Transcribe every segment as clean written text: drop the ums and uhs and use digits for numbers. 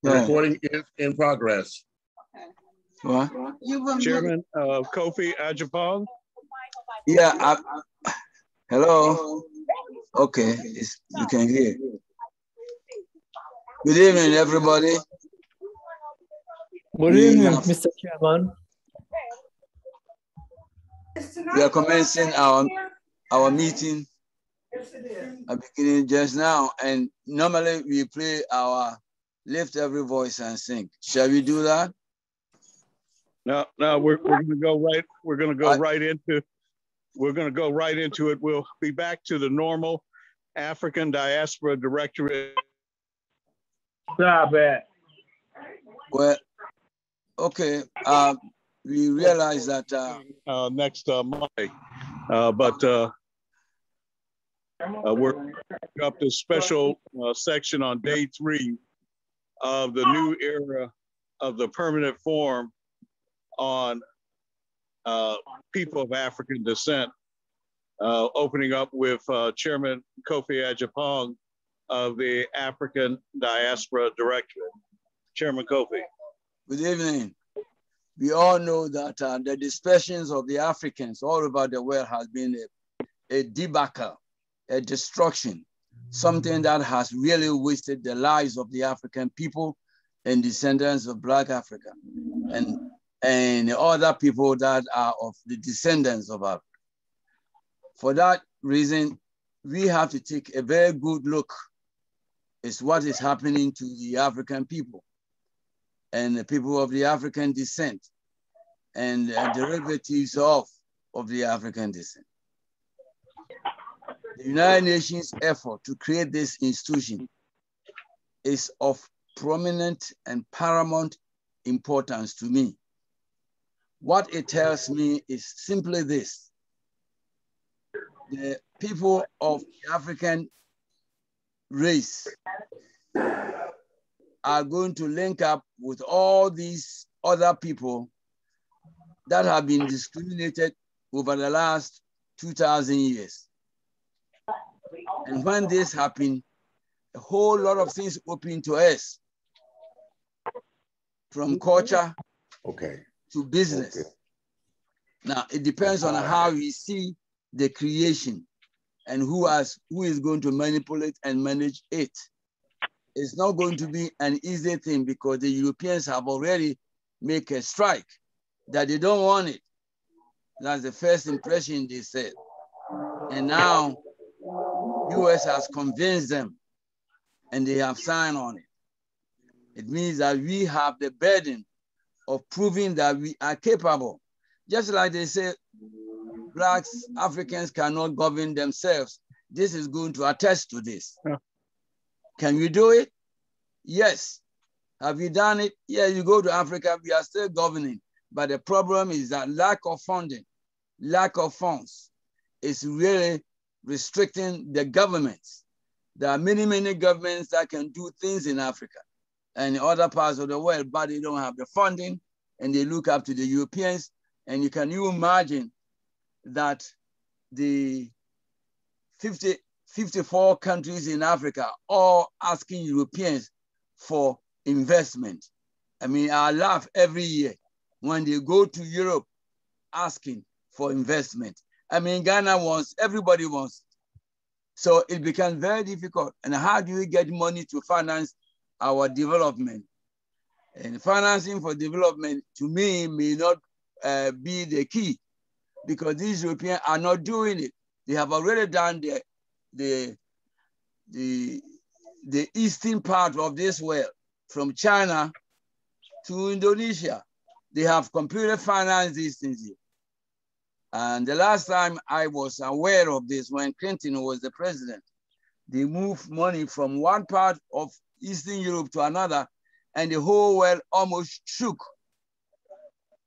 The recording is in progress. What? Chairman Kofi Ajapong. Yeah. Hello. Okay, you can hear. Good evening, everybody. Good evening, Mr. Chairman. We are commencing our meeting. Beginning just now, and normally we play our lift every voice and sing. Shall we do that? No, we're going to go right. We're going to go right into. We're going to go right into it. We'll be back to the normal African Diaspora Directorate. Stop it. Well, okay. We realize that next Monday, but we're up this special section on day 3 of the new era of the permanent forum on people of African descent, opening up with Chairman Kofi Ajapong of the African Diaspora Directorate. Chairman Kofi. Good evening. We all know that the dispersions of the Africans all over the world has been a debacle, a destruction, something that has really wasted the lives of the African people and descendants of Black Africa and other people that are of the descendants of Africa. For that reason, we have to take a very good look at what is happening to the African people and the people of the African descent and derivatives of the African descent. The United Nations effort to create this institution is of prominent and paramount importance to me. What it tells me is simply this: the people of the African race are going to link up with all these other people that have been discriminated over the last 2,000 years. And when this happened, a whole lot of things open to us, from culture to business. Now, it depends on how we see the creation and who is going to manipulate and manage it. It's not going to be an easy thing because the Europeans have already made a strike that they don't want it. That's the first impression they said. And now, US has convinced them and they have signed on it. It means that we have the burden of proving that we are capable. Just like they say, Blacks, Africans cannot govern themselves. This is going to attest to this. Yeah. Can we do it? Yes. Have we done it? Yeah, you go to Africa, we are still governing. But the problem is that lack of funding, lack of funds is really restricting the governments. There are many, many governments that can do things in Africa and in other parts of the world, but they don't have the funding and they look up to the Europeans. And can you imagine that the 54 countries in Africa all asking Europeans for investment? I mean, I laugh every year when they go to Europe asking for investment. I mean, Ghana wants, everybody wants. So it becomes very difficult. And how do we get money to finance our development? And financing for development, to me, may not be the key because these Europeans are not doing it. They have already done the eastern part of this world, from China to Indonesia. They have completely financed these things here. And the last time I was aware of this, when Clinton was the president, they moved money from one part of Eastern Europe to another, and the whole world almost shook.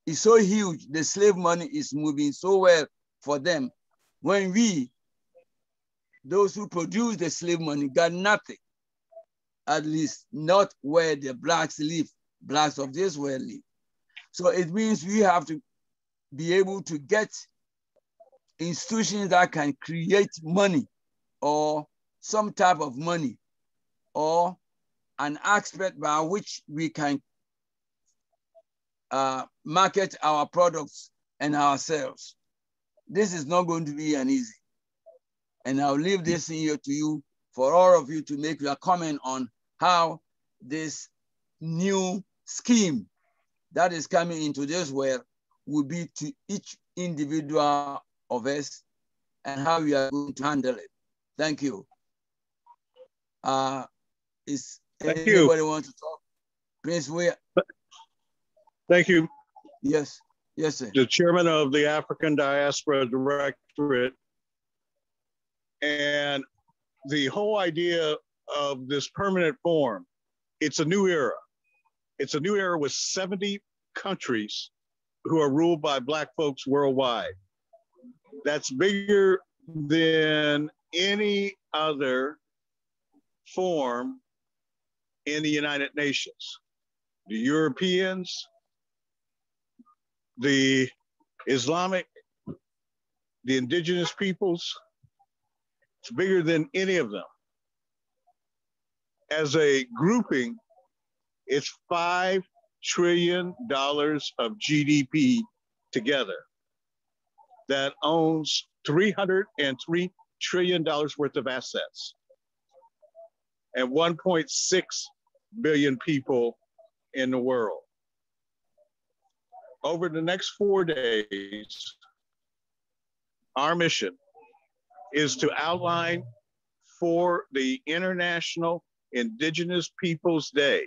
It's so huge, the slave money is moving so well for them. When we, those who produce the slave money, got nothing, at least not where the Blacks live, Blacks of this world live. So it means we have to be able to get institutions that can create money or some type of money or an aspect by which we can market our products and ourselves. This is not going to be an easy. And I'll leave this here to you for all of you to make your comment on how this new scheme that is coming into this world will be to each individual of us and how we are going to handle it. Thank you. Is anybody want to talk? Prince Ware. Thank you. Yes, yes, sir. The chairman of the African Diaspora Directorate. And the whole idea of this permanent forum, it's a new era. It's a new era with 70 countries who are ruled by Black folks worldwide. That's bigger than any other forum in the United Nations. The Europeans, the Islamic, the indigenous peoples, it's bigger than any of them. As a grouping, it's $5 trillion of GDP together that owns $303 trillion worth of assets and 1.6 billion people in the world. Over the next 4 days, our mission is to outline for the International Indigenous Peoples Day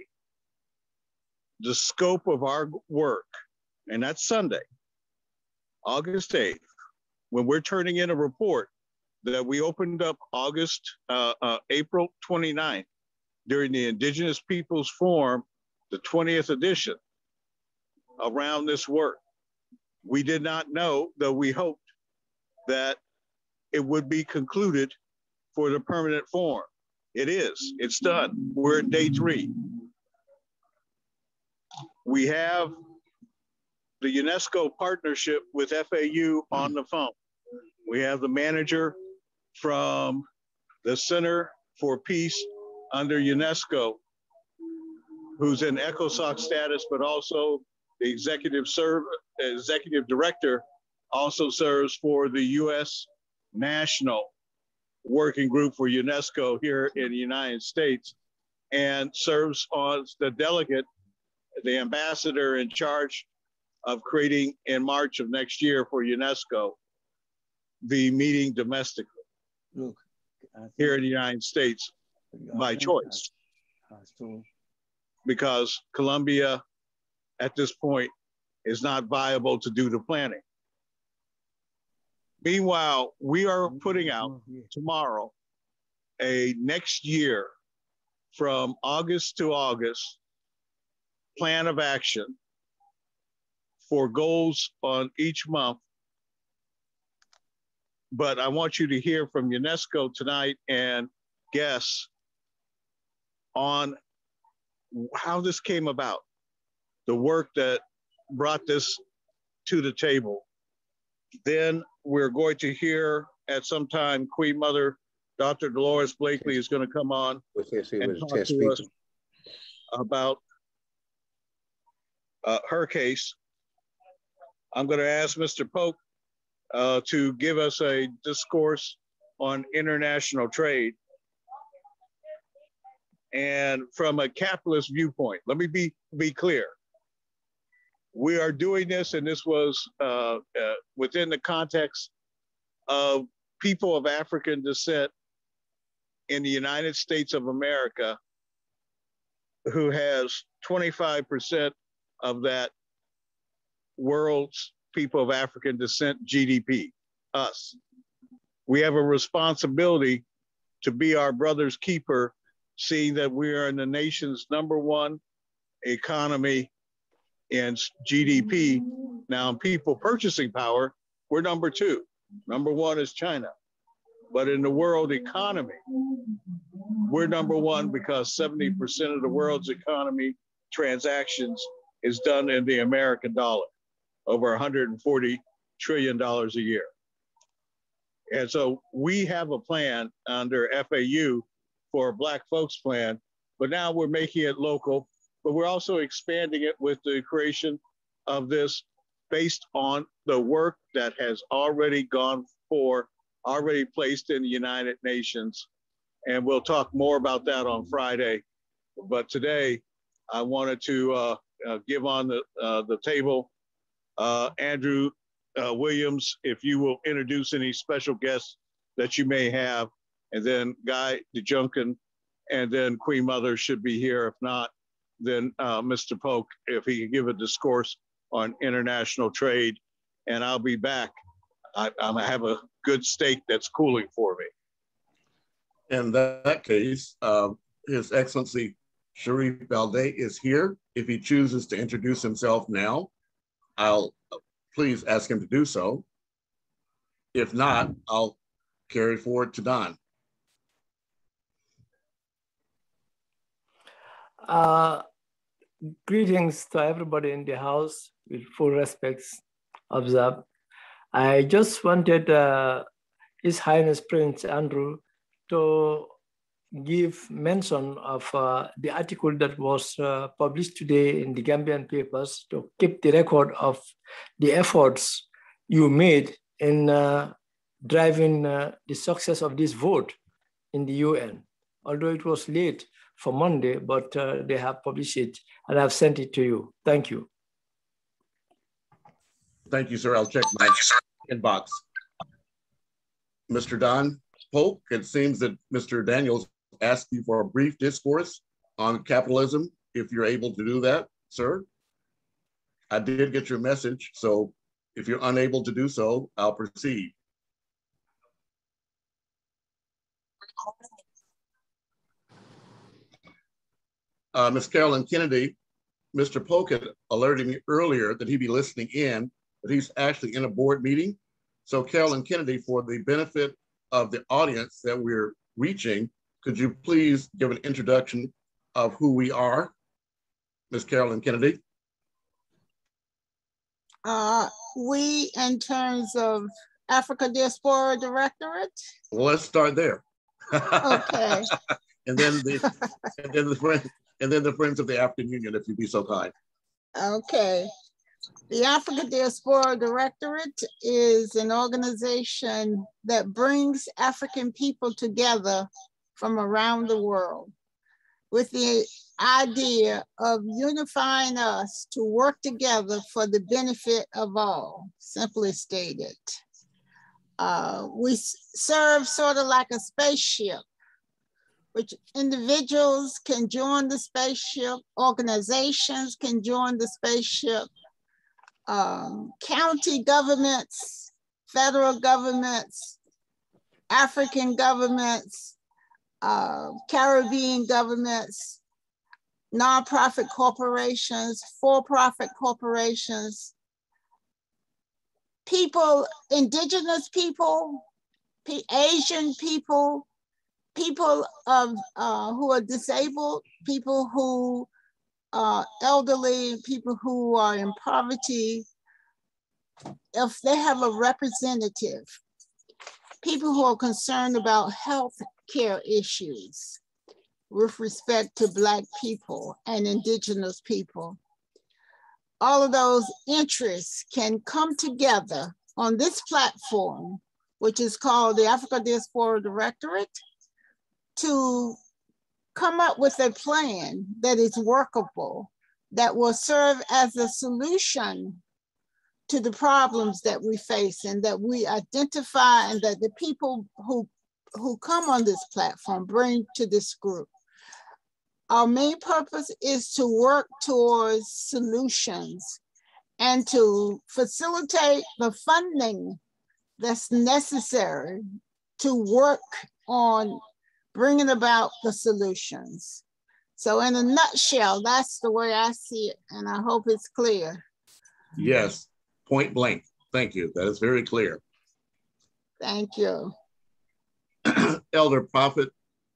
the scope of our work. And that's Sunday, August 8th, when we're turning in a report that we opened up April 29th during the Indigenous Peoples Forum, the 20th edition, around this work. We did not know, though we hoped that it would be concluded for the permanent forum. It is, it's done. We're at day 3. We have the UNESCO partnership with FAU on the phone. We have the manager from the Center for Peace under UNESCO, who's in ECOSOC status, but also the executive director also serves for the U.S. National Working Group for UNESCO here in the United States, and serves as the delegate, the ambassador in charge of creating in March of next year for UNESCO, the meeting domestically here in the United States by choice, because Colombia at this point is not viable to do the planning. Meanwhile, we are putting out tomorrow a next year from August to August plan of action for goals on each month. But I want you to hear from UNESCO tonight and guests on how this came about, the work that brought this to the table. Then we're going to hear at some time Queen Mother, Dr. Dolores Blakely is going to come on and talk to us about her case. I'm going to ask Mr. Polk to give us a discourse on international trade. And from a capitalist viewpoint, let me be clear. We are doing this, and this was within the context of people of African descent in the United States of America, who has 25% of that world's people of African descent GDP, us. We have a responsibility to be our brother's keeper, seeing that we are in the nation's #1 economy and GDP. Now, in people purchasing power, we're #2. #1 is China. But in the world economy, we're #1 because 70% of the world's economy transactions is done in the American dollar, over $140 trillion a year. And so we have a plan under FAU for a Black folks plan but now we're making it local, but we're also expanding it with the creation of this based on the work that has already already placed in the United Nations. And we'll talk more about that on Friday. But today, I wanted to give on the table Andrew Williams, if you will introduce any special guests that you may have, and then Guy DeJunkin, and then Queen Mother should be here. If not, then Mr. Polk, if he can give a discourse on international trade, and I'll be back. I have a good steak that's cooling for me. In that case, His Excellency Sharif Balday is here. If he chooses to introduce himself now, I'll please ask him to do so. If not, I'll carry forward to Don. Greetings to everybody in the house, with full respects observed. I just wanted His Highness Prince Andrew to give mention of the article that was published today in the Gambian papers to keep the record of the efforts you made in driving the success of this vote in the UN. Although it was late for Monday, but they have published it and I've sent it to you. Thank you. Thank you, sir. I'll check my inbox. Mr. Don Polk, it seems that Mr. Daniels asked you for a brief discourse on capitalism, if you're able to do that, sir. I did get your message, so if you're unable to do so, I'll proceed. Ms. Carolyn Kennedy, Mr. Polk had alerted me earlier that he'd be listening in, but he's actually in a board meeting. So Carolyn Kennedy, for the benefit of the audience that we're reaching, could you please give an introduction of who we are? Ms. Carolyn Kennedy. We, in terms of Africa Diaspora Directorate. Well, let's start there. Okay. and then the Friends of the African Union, if you'd be so kind. Okay. The Africa Diaspora Directorate is an organization that brings African people together from around the world with the idea of unifying us to work together for the benefit of all, simply stated. We serve sort of like a spaceship, which individuals can join the spaceship, organizations can join the spaceship, county governments, federal governments, African governments, Caribbean governments, nonprofit corporations, for-profit corporations, people, indigenous people, Asian people, people of who are disabled, people who are elderly, people who are in poverty, if they have a representative, people who are concerned about health care issues with respect to Black people and indigenous people. All of those interests can come together on this platform, which is called the Africa Diaspora Directorate, to come up with a plan that is workable, that will serve as a solution to the problems that we face and that we identify and that the people who come on this platform bring to this group. Our main purpose is to work towards solutions and to facilitate the funding that's necessary to work on bringing about the solutions. So in a nutshell, that's the way I see it, and I hope it's clear. Yes, point blank. Thank you. That is very clear. Thank you. Elder Prophet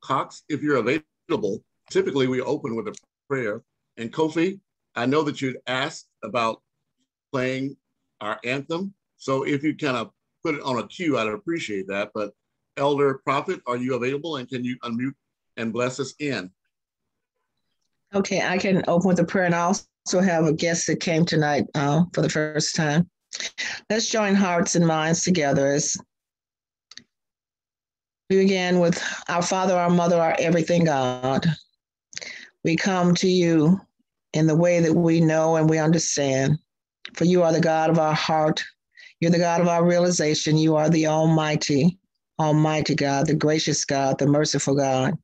Cox, if you're available, typically we open with a prayer. And Kofi, I know that you'd asked about playing our anthem. So if you kind of put it on a cue, I'd appreciate that. But Elder Prophet, are you available and can you unmute and bless us in? Okay, I can open with a prayer, and I also have a guest that came tonight for the first time. Let's join hearts and minds together as we begin with our Father, our Mother, our everything God. We come to you in the way that we know and we understand. For you are the God of our heart. You're the God of our realization. You are the Almighty, Almighty God, the gracious God, the merciful God.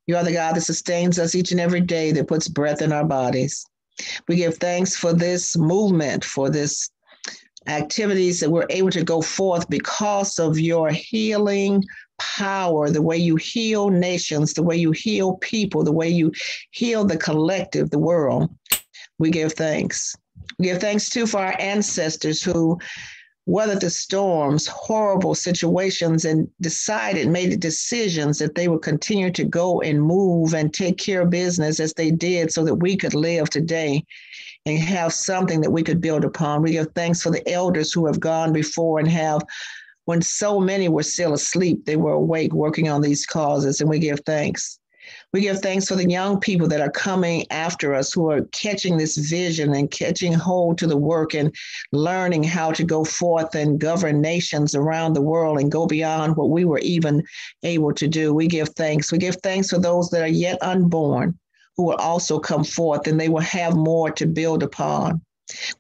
You are the God that sustains us each and every day, that puts breath in our bodies. We give thanks for this movement, for this activities that we're able to go forth because of your healing power, the way you heal nations, the way you heal people, the way you heal the collective, the world. We give thanks. We give thanks too for our ancestors who weathered the storms, horrible situations, and made decisions that they would continue to go and move and take care of business as they did so that we could live today and have something that we could build upon. We give thanks for the elders who have gone before and have, when so many were still asleep, they were awake working on these causes, and we give thanks. We give thanks for the young people that are coming after us, who are catching this vision and catching hold to the work and learning how to go forth and govern nations around the world and go beyond what we were even able to do. We give thanks. We give thanks for those that are yet unborn, who will also come forth, and they will have more to build upon.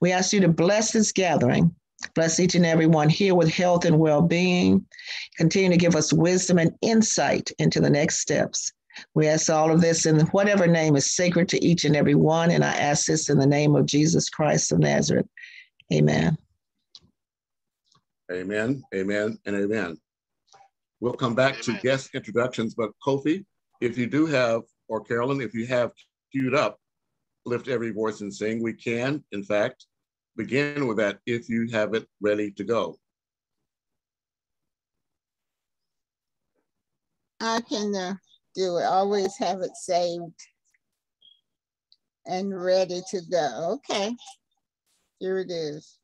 We ask you to bless this gathering. Bless each and every one here with health and well-being. Continue to give us wisdom and insight into the next steps. We ask all of this in whatever name is sacred to each and every one, and I ask this in the name of Jesus Christ of Nazareth. Amen. Amen, amen, and amen. We'll come back to guest introductions, but Kofi, if you do have, or Carolyn, if you have queued up, Lift Every Voice and Sing, we can, in fact, begin with that if you have it ready to go. I can do it. Always have it saved and ready to go. Okay, here it is.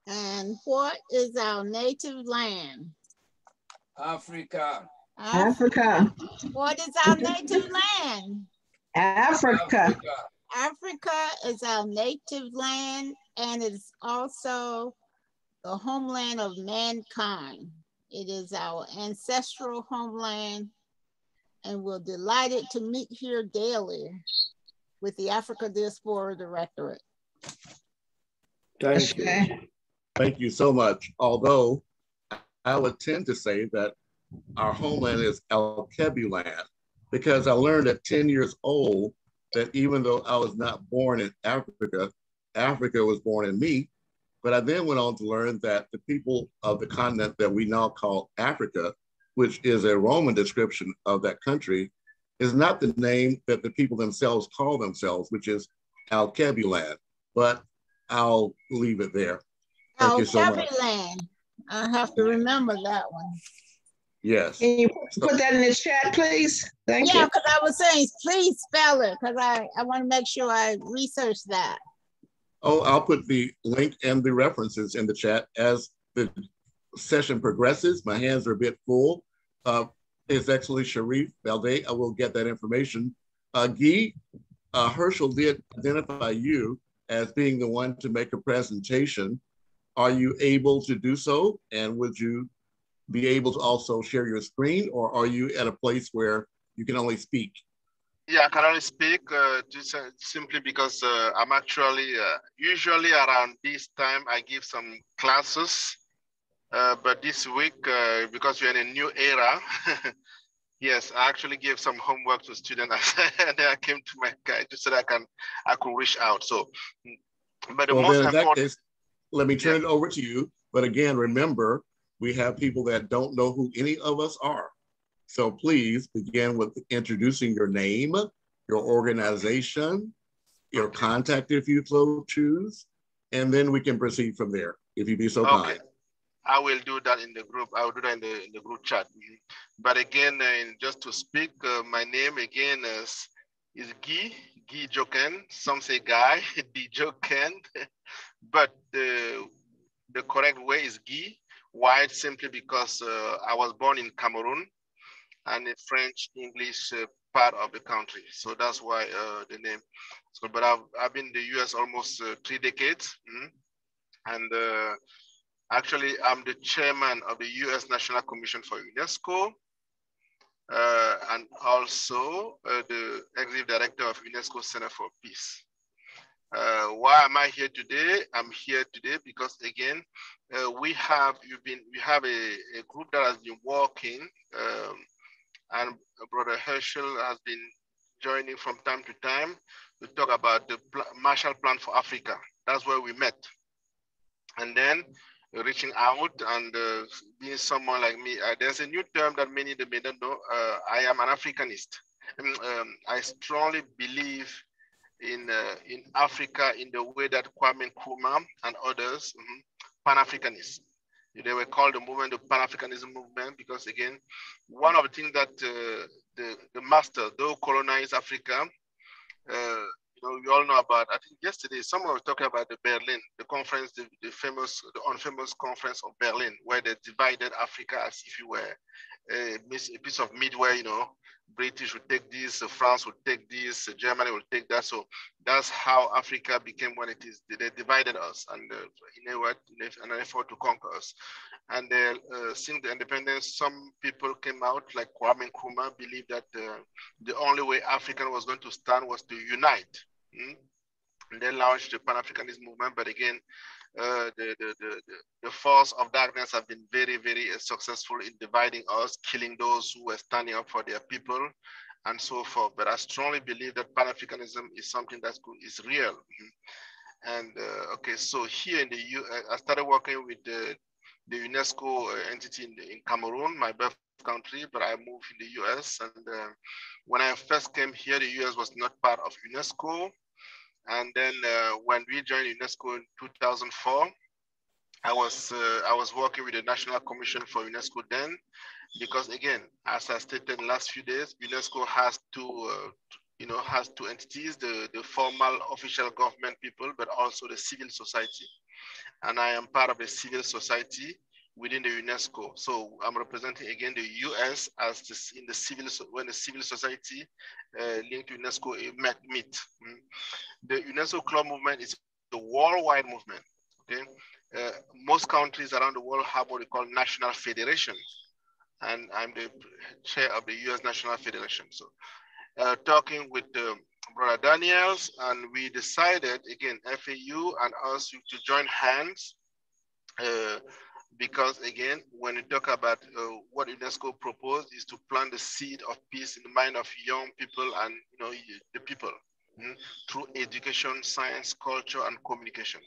And what is our native land? Africa. Africa. What is our native land? Africa. Africa is our native land, and it's also the homeland of mankind. It is our ancestral homeland, and we're delighted to meet here daily with the Africa Diaspora Directorate. Thank you. Thank you so much. Although I would tend to say that our homeland is AHIABGA land, because I learned at 10 years old that even though I was not born in Africa, Africa was born in me. But I then went on to learn that the people of the continent that we now call Africa, which is a Roman description of that country, is not the name that the people themselves call themselves, which is AHIABGA land. But I'll leave it there. Thank you so much. Land. I have to remember that one. Yes. Can you put that in the chat, please? Thank you. Yeah, because I was saying, please spell it, because I want to make sure I research that. Oh, I'll put the link and the references in the chat as the session progresses. My hands are a bit full. His Excellency Sharif Balde, I will get that information. Guy, Herschel did identify you as being the one to make a presentation. Are you able to do so? And would you be able to also share your screen, or are you at a place where you can only speak? Yeah, I can only speak just simply because I'm actually, usually around this time, I give some classes. But this week, because we're in a new era, yes, I actually gave some homework to students and then I came to my guy just so that I could reach out. So, but the most important, in that case, let me turn it over to you. But again, remember, we have people that don't know who any of us are. So please begin with introducing your name, your organization, your contact if you so choose, and then we can proceed from there, if you be so kind. I will do that in the group. I will do that in the group chat. But again, just to speak, my name again is Guy Joken. Some say Guy, D Joken. But the correct way is Guy. Why? Simply because I was born in Cameroon and a French English part of the country. So that's why the name. So, but I've been in the US almost 3 decades. And actually, I'm the chairman of the US National Commission for UNESCO, and also the executive director of UNESCO Center for Peace. Why am I here today? I'm here today because again, we have a group that has been working, and Brother Herschel has been joining from time to time to talk about the Marshall Plan for Africa. That's where we met. And then reaching out and being someone like me, there's a new term that many may not know. I am an Africanist. I strongly believe in Africa in the way that Kwame Nkrumah and others, Pan-Africanists. They were called the movement, the Pan-Africanism movement, because again, one of the things that the master, those colonized Africa, you all know about, I think yesterday, someone was talking about the Berlin, the conference, the unfamous conference of Berlin, where they divided Africa as if you were a piece of meat where, British would take this, France would take this, Germany would take that. So that's how Africa became what it is. They divided us and in an effort to conquer us. And since the independence, some people came out, like Kwame Nkrumah, believed that the only way Africa was going to stand was to unite. And they launched the Pan-Africanist movement. But again, the force of darkness have been very, very successful in dividing us, killing those who were standing up for their people, and so forth. But I strongly believe that Pan-Africanism is something that is real. And okay, so here in the I started working with the UNESCO entity in Cameroon. My birth country, but I moved in the US. And when I first came here, the US was not part of UNESCO. And then when we joined UNESCO in 2004, I was working with the National Commission for UNESCO then, because again, as I stated in the last few days, UNESCO has has two entities, the formal official government people, but also the civil society. And I am part of the civil society within the UNESCO. So I'm representing again the US as in the civil, when the civil society linked to UNESCO meet. The UNESCO Club movement is a worldwide movement. Okay, most countries around the world have what we call national federations, and I'm the chair of the US National Federation. So talking with Brother Daniels, and we decided again, FAU and us, to join hands because again, when we talk about what UNESCO proposed is to plant the seed of peace in the mind of young people and the people through education, science, culture, and communication.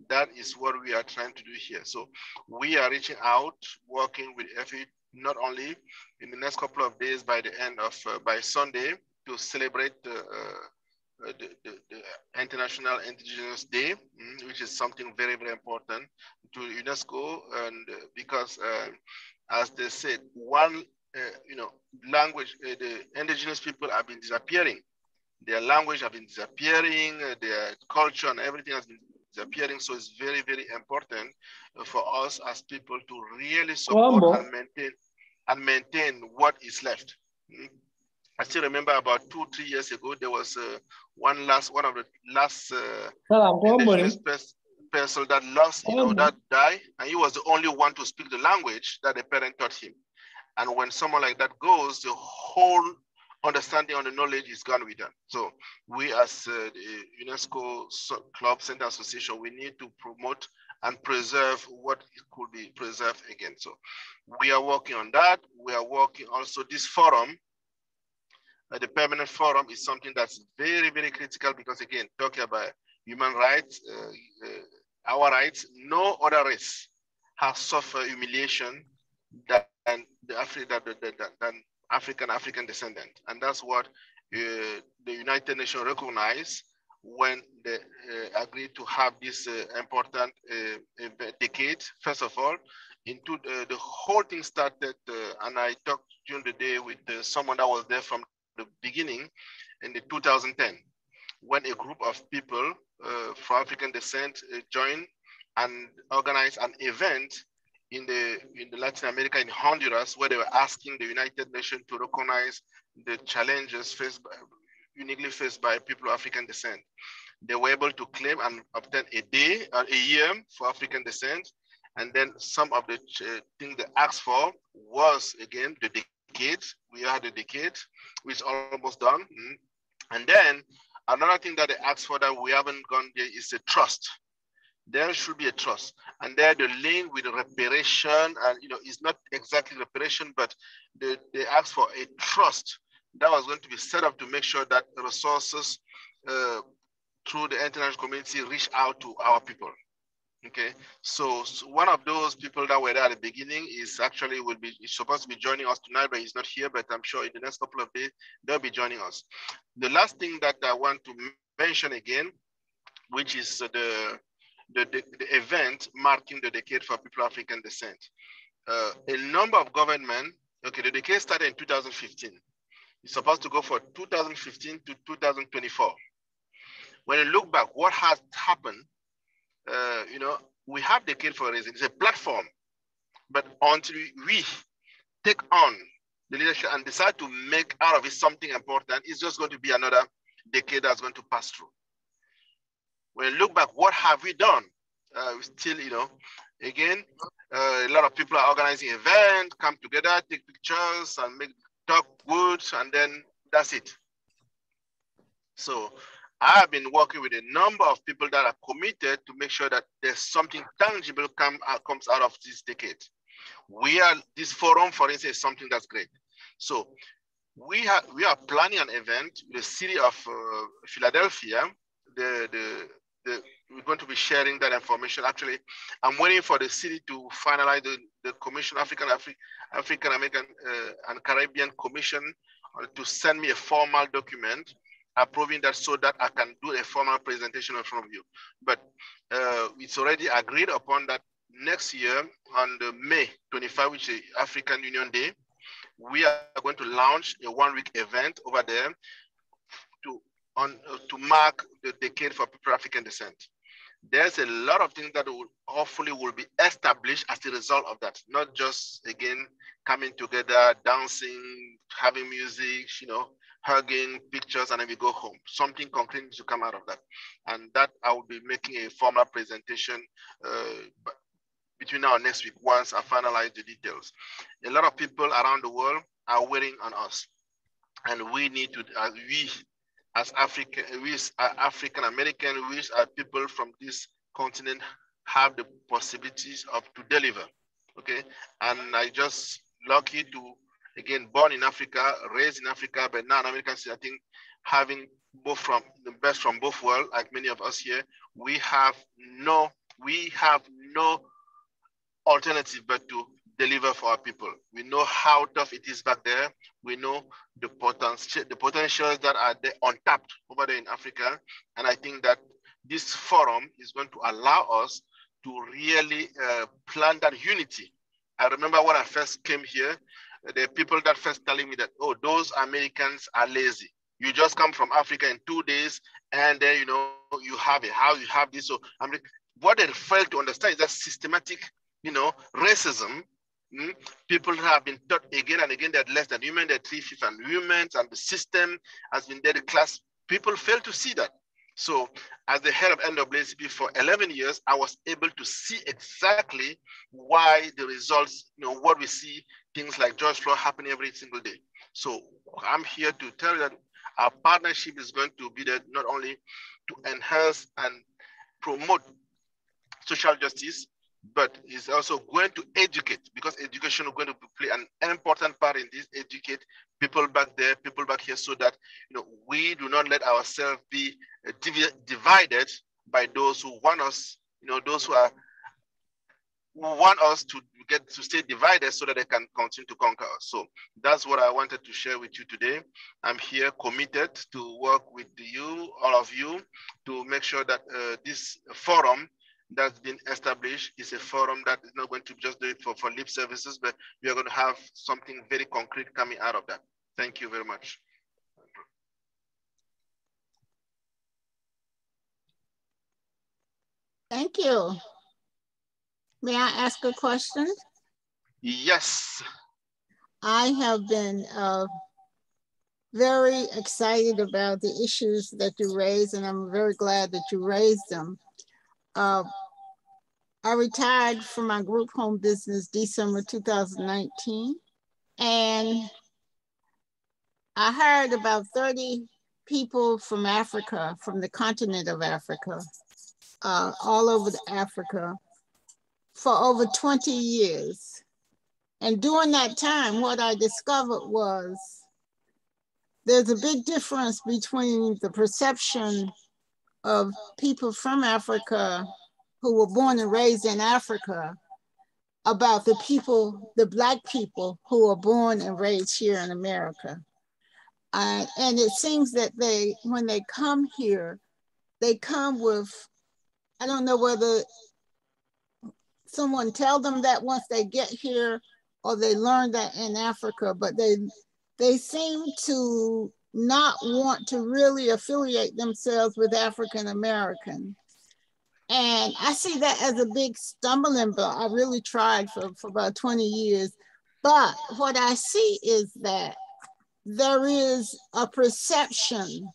That is what we are trying to do here. So we are reaching out, working with FAU, not only in the next couple of days by the end of, by Sunday, to celebrate the International Indigenous Day, which is something very, very important to UNESCO, and because as they said, one language, the indigenous people have been disappearing. Their language have been disappearing, their culture and everything has been disappearing. So it's very, very important for us as people to really support and maintain what is left. I still remember about 2-3 years ago, there was one of the last indigenous person that lost, that died, and he was the only one to speak the language that the parent taught him. And when someone like that goes, the whole understanding on the knowledge is gone with them. So we as the UNESCO Club Center Association, we need to promote and preserve what could be preserved again. So we are working on that. We are working also this forum. The permanent forum is something that's very, very critical because again, talking about human rights, our rights, no other race has suffered humiliation than African descendant. And that's what the United Nations recognized when they agreed to have this important decade. First of all, into the whole thing started, and I talked during the day with someone that was there from the beginning in the 2010, when a group of people from African descent joined and organized an event in the Latin America, in Honduras, where they were asking the United Nations to recognize the challenges uniquely faced by people of African descent. They were able to claim and obtain a day or a year for African descent. And then some of the things they asked for was, again, the decade. We had a decade, which is almost done. And then another thing that they asked for that we haven't gone there is a trust. There should be a trust. And there the link with the reparation, and it's not exactly reparation, but they asked for a trust that was going to be set up to make sure that the resources through the international community reach out to our people. Okay, so one of those people that were there at the beginning is actually is supposed to be joining us tonight, but he's not here, but I'm sure in the next couple of days, they'll be joining us. The last thing that I want to mention again, which is the event marking the decade for people of African descent. A number of government, okay, the decade started in 2015. It's supposed to go for 2015 to 2024. When you look back, what has happened, we have decade for a reason. It's a platform, but until we take on the leadership and decide to make out of it something important, it's just going to be another decade that's going to pass through. When you look back, what have we done? We still, again, a lot of people are organizing events, come together, take pictures, and talk good, and then that's it. So I have been working with a number of people that are committed to make sure that there's something tangible comes out of this decade. This forum, for instance, is something that's great. So we are planning an event with the city of Philadelphia. The we're going to be sharing that information. Actually, I'm waiting for the city to finalize the Commission, African American and Caribbean Commission, to send me a formal document approving that, so that I can do a formal presentation in front of you. But it's already agreed upon that next year on the May 25, which is African Union Day, we are going to launch a one-week event over there to mark the decade for people of African descent. There's a lot of things that will hopefully will be established as a result of that. Not just, again, coming together, dancing, having music, hugging, pictures, and then we go home. Something concrete needs to come out of that. And that I will be making a formal presentation between now and next week once I finalize the details. A lot of people around the world are waiting on us. And we need to, as African American, we as people from this continent have the possibilities to deliver, okay? And I just lucky to, again, born in Africa, raised in Africa, but now in American city, I think having the best from both worlds, like many of us here, we have no alternative but to deliver for our people. We know how tough it is back there. We know the potentials that are there untapped over there in Africa. And I think that this forum is going to allow us to really plan that unity. I remember when I first came here, the people that first telling me that, oh, those Americans are lazy. You just come from Africa in 2 days, and then, you have a house, you have this. So what they fail to understand is that systematic, racism. People have been taught again and again that less than human, they're 3/5 and women, and the system has been there. The class people fail to see that. So as the head of NAACP for 11 years, I was able to see exactly why the results, what we see, things like George Floyd happening every single day. So I'm here to tell you that our partnership is going to be there not only to enhance and promote social justice, but is also going to educate, because education is going to play an important part in this, educate people back there, people back here, so that we do not let ourselves be divided by those who want us, those who want us to get to stay divided so that they can continue to conquer us. So that's what I wanted to share with you today. I'm here committed to work with you, all of you, to make sure that this forum that's been established is a forum that is not going to just do it for lip services, but we are going to have something very concrete coming out of that. Thank you very much. Thank you. May I ask a question? Yes. I have been very excited about the issues that you raised, and I'm very glad that you raised them. I retired from my group home business December 2019, and I heard about 30 people from Africa, from the continent of Africa, all over Africa, for over 20 years. And during that time, what I discovered was there's a big difference between the perception of people from Africa who were born and raised in Africa about the people, the Black people who were born and raised here in America. And it seems that when they come here, they come with, I don't know whether someone tell them that once they get here or they learn that in Africa, but they seem to not want to really affiliate themselves with African American. And I see that as a big stumbling block. I really tried for about 20 years. But what I see is that there is a perception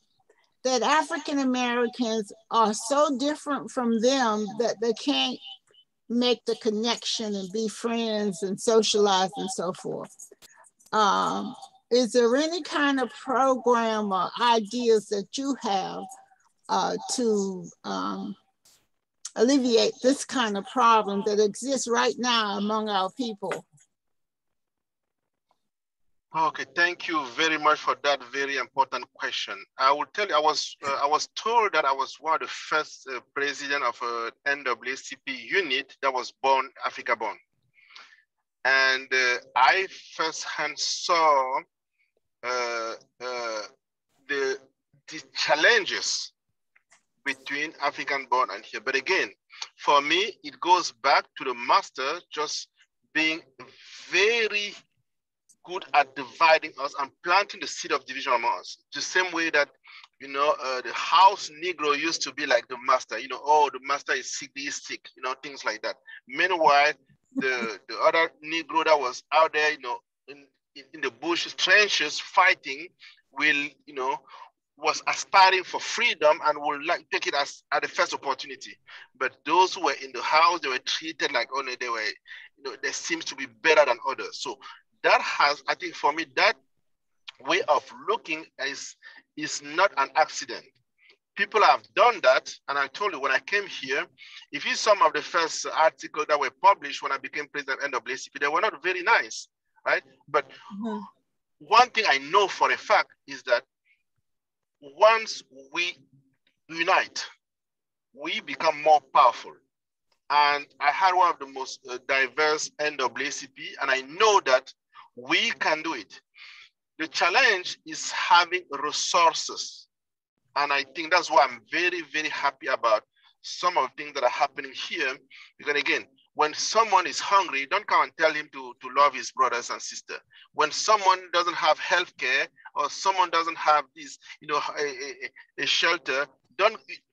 that African Americans are so different from them that they can't make the connection and be friends and socialize and so forth. Is there any kind of program or ideas that you have to alleviate this kind of problem that exists right now among our people? Okay, thank you very much for that very important question. I will tell you, I was told that I was one of the first president of an NAACP unit that was born Africa born, and I firsthand saw the challenges between African born and here. But again, for me, it goes back to the master just being very good at dividing us and planting the seed of division among us. The same way that, you know, the house Negro used to be like the master, you know, oh, the master is sick, he is sick, you know, things like that. Meanwhile, the other Negro that was out there, you know, in the bush trenches fighting will, you know, was aspiring for freedom and would like take it as at the first opportunity. But those who were in the house, they were treated like only they were, you know, they seems to be better than others. So that has, I think for me, that way of looking is not an accident. People have done that. And I told you when I came here, if you some of the first articles that were published when I became president of NAACP, they were not very nice, right? But one thing I know for a fact is that once we unite, we become more powerful. And I had one of the most diverse NAACP, and I know that we can do it. The challenge is having resources. And I think that's why I'm very, very happy about some of the things that are happening here. Because again, when someone is hungry, don't come and tell him to love his brothers and sisters. When someone doesn't have health care or someone doesn't have this, you know, a shelter,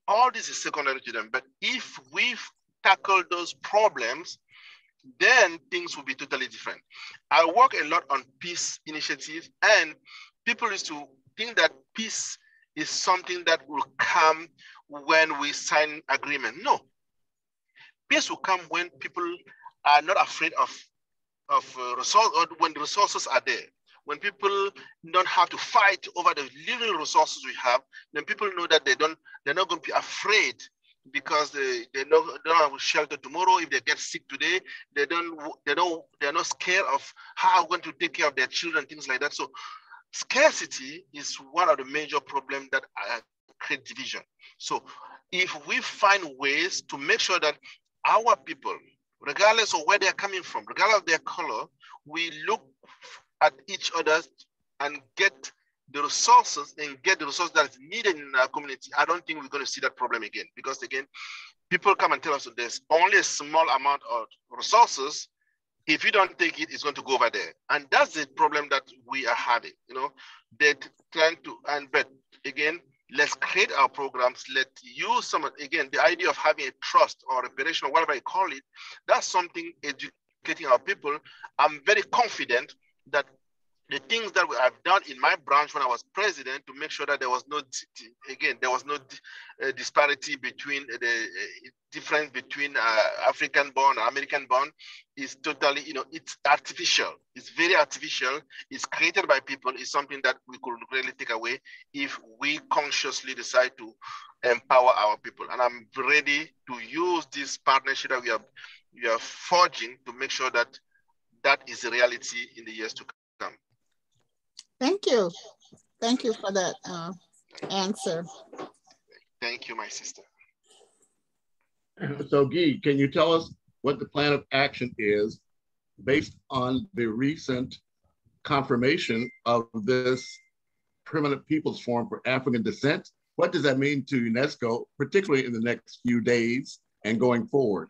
all this is secondary to them. But if we tackle those problems, then things will be totally different. I work a lot on peace initiatives, and people used to think that peace is something that will come when we sign agreement. No. Peace will come when people are not afraid of resources, or when the resources are there. When people don't have to fight over the little resources we have, then people know that they're not going to be afraid because they don't have shelter tomorrow. If they get sick today, they're not scared of how I'm going to take care of their children, things like that. So scarcity is one of the major problems that create division. So if we find ways to make sure that our people, regardless of where they're coming from, regardless of their color, we look at each other and get the resources that is needed in our community, I don't think we're going to see that problem again. Because again, people come and tell us that there's only a small amount of resources. If you don't take it, it's going to go over there. And that's the problem that we are having. You know, they're trying to, but again, let's create our programs. Let's use again, the idea of having a trust or reparation or whatever you call it, that's something educating our people. I'm very confident that the things that we have done in my branch when I was president to make sure that there was no disparity between the difference between African born and American born is totally, you know, it's artificial. It's very artificial. It's created by people. It's something that we could really take away if we consciously decide to empower our people. And I'm ready to use this partnership that we are forging to make sure that that is a reality in the years to come. Thank you. Thank you for that answer. Thank you, my sister. So Guy, can you tell us what the plan of action is based on the recent confirmation of this Permanent Peoples Forum for African Descent? What does that mean to UNESCO, particularly in the next few days and going forward?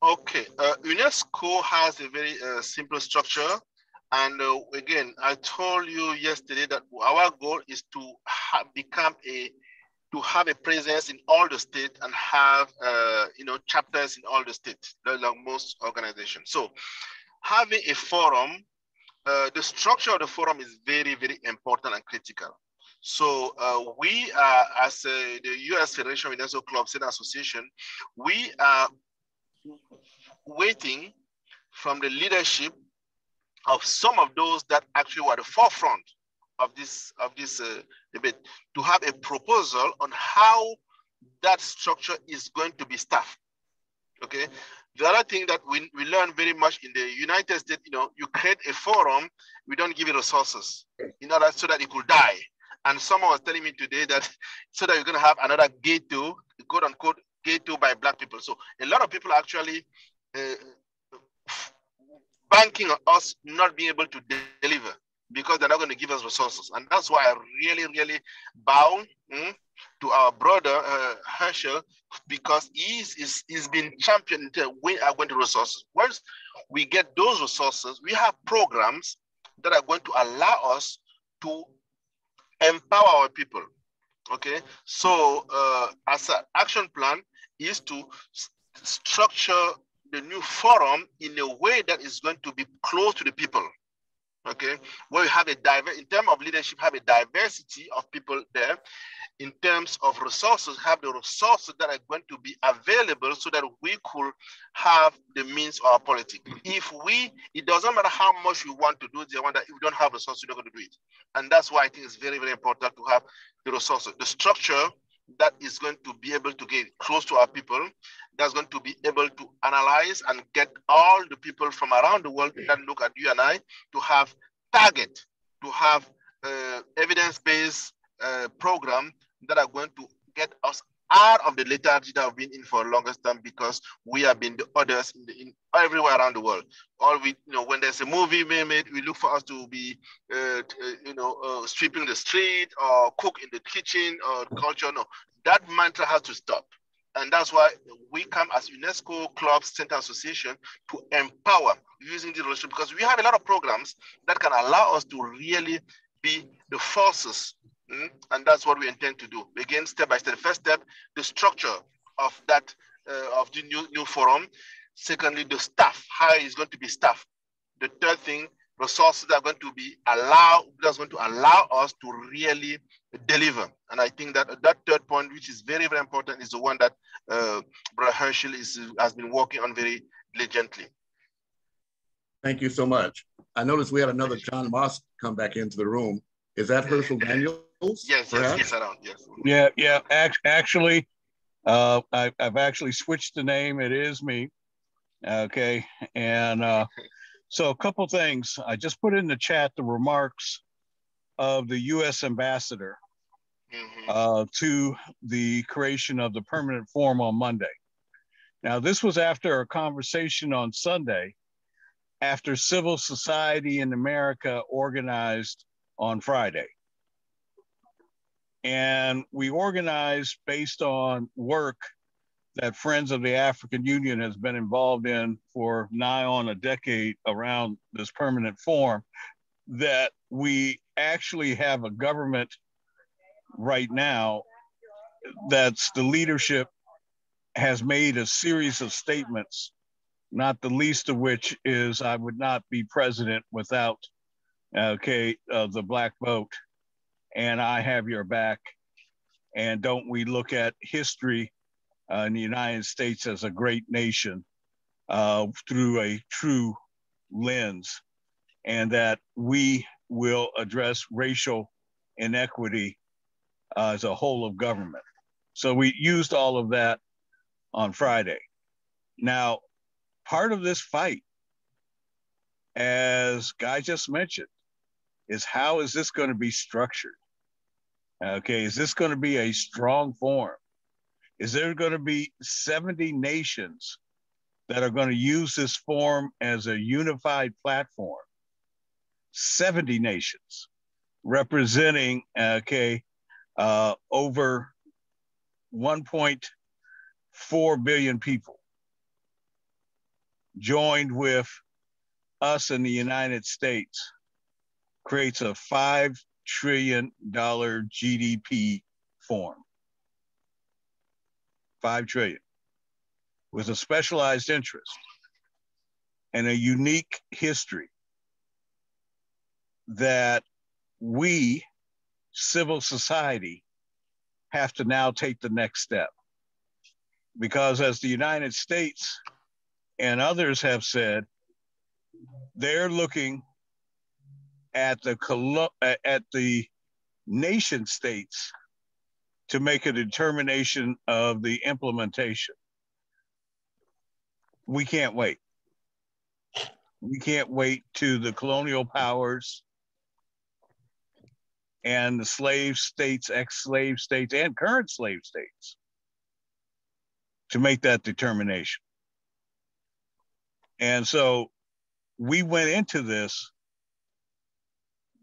Okay, UNESCO has a very simple structure. And again, I told you yesterday that our goal is to have a presence in all the states and have you know, chapters in all the states, like most organizations. So having a forum, the structure of the forum is very, very important and critical. So we are, as the U.S. Federation of UNESCO Club State Association, we are waiting from the leadership of some of those that actually were at the forefront of this debate to have a proposal on how that structure is going to be staffed. Okay, The other thing that we learn very much in the United States, you know, you create a forum, we don't give it resources in order so that it could die. And someone was telling me today that so that you're going to have another ghetto, quote unquote, ghetto by Black people. So a lot of people are actually banking on us not being able to deliver because they're not going to give us resources. And that's why I really, really bow to our brother Herschel, because he's been championed to win are going to resources. Once we get those resources, we have programs that are going to allow us to empower our people. Okay, so as an action plan is to structure the new forum in a way that is going to be close to the people. Okay, where we have a in terms of leadership, have a diversity of people there. In terms of resources, have the resources that are going to be available so that we could have the means of our politics. It doesn't matter how much we want to do, if we don't have resources, we're not going to do it. And that's why I think it's very, very important to have the resources, the structure that is going to be able to get close to our people, that's going to be able to analyze and get all the people from around the world that look at you and I to have target, to have evidence-based program that are going to get us out of the lethargy that we've been in for the longest time, because we have been the others in everywhere around the world. When there's a movie made, we look for us to be, sweeping the street or cook in the kitchen or culture. No, that mantra has to stop. And that's why we come as UNESCO Club Center Association to empower using the relationship, because we have a lot of programs that can allow us to really be the forces. And that's what we intend to do. Again, step by step. The first step, the structure of that of the new forum. Secondly, the staff, how it's going to be staffed. The third thing, resources that are going to be that's going to allow us to really deliver. And I think that that third point, which is very, very important, is the one that Brother Herschel has been working on very diligently. Thank you so much. I noticed we had another John Moss come back into the room. Is that Herschel Daniels? Yes, he's around. Yes. Yeah. Actually, I've actually switched the name. It is me. Okay, and so a couple things. I just put in the chat the remarks of the U.S. ambassador to the creation of the permanent forum on Monday. Now, this was after a conversation on Sunday, after civil society in America organized on Friday. And we organized based on work that Friends of the African Union has been involved in for nigh on a decade around this permanent forum, that we actually have a government right now that's the leadership has made a series of statements, not the least of which is I would not be president without the black vote, and I have your back. And don't we look at history in the United States as a great nation through a true lens, and that we will address racial inequity as a whole of government. So we used all of that on Friday. Now, part of this fight, as Guy just mentioned, is how is this going to be structured? Okay, is this going to be a strong forum? Is there going to be 70 nations that are going to use this forum as a unified platform? 70 nations representing, over 1.4 billion people, joined with us in the United States, creates a $5 trillion GDP forum. 5 trillion, with a specialized interest and a unique history that we, civil society, have to now take the next step. Because as the United States and others have said, they're looking at the nation states to make a determination of the implementation. we can't wait. We can't wait to the colonial powers and the slave states, ex-slave states, and current slave states to make that determination. And so we went into this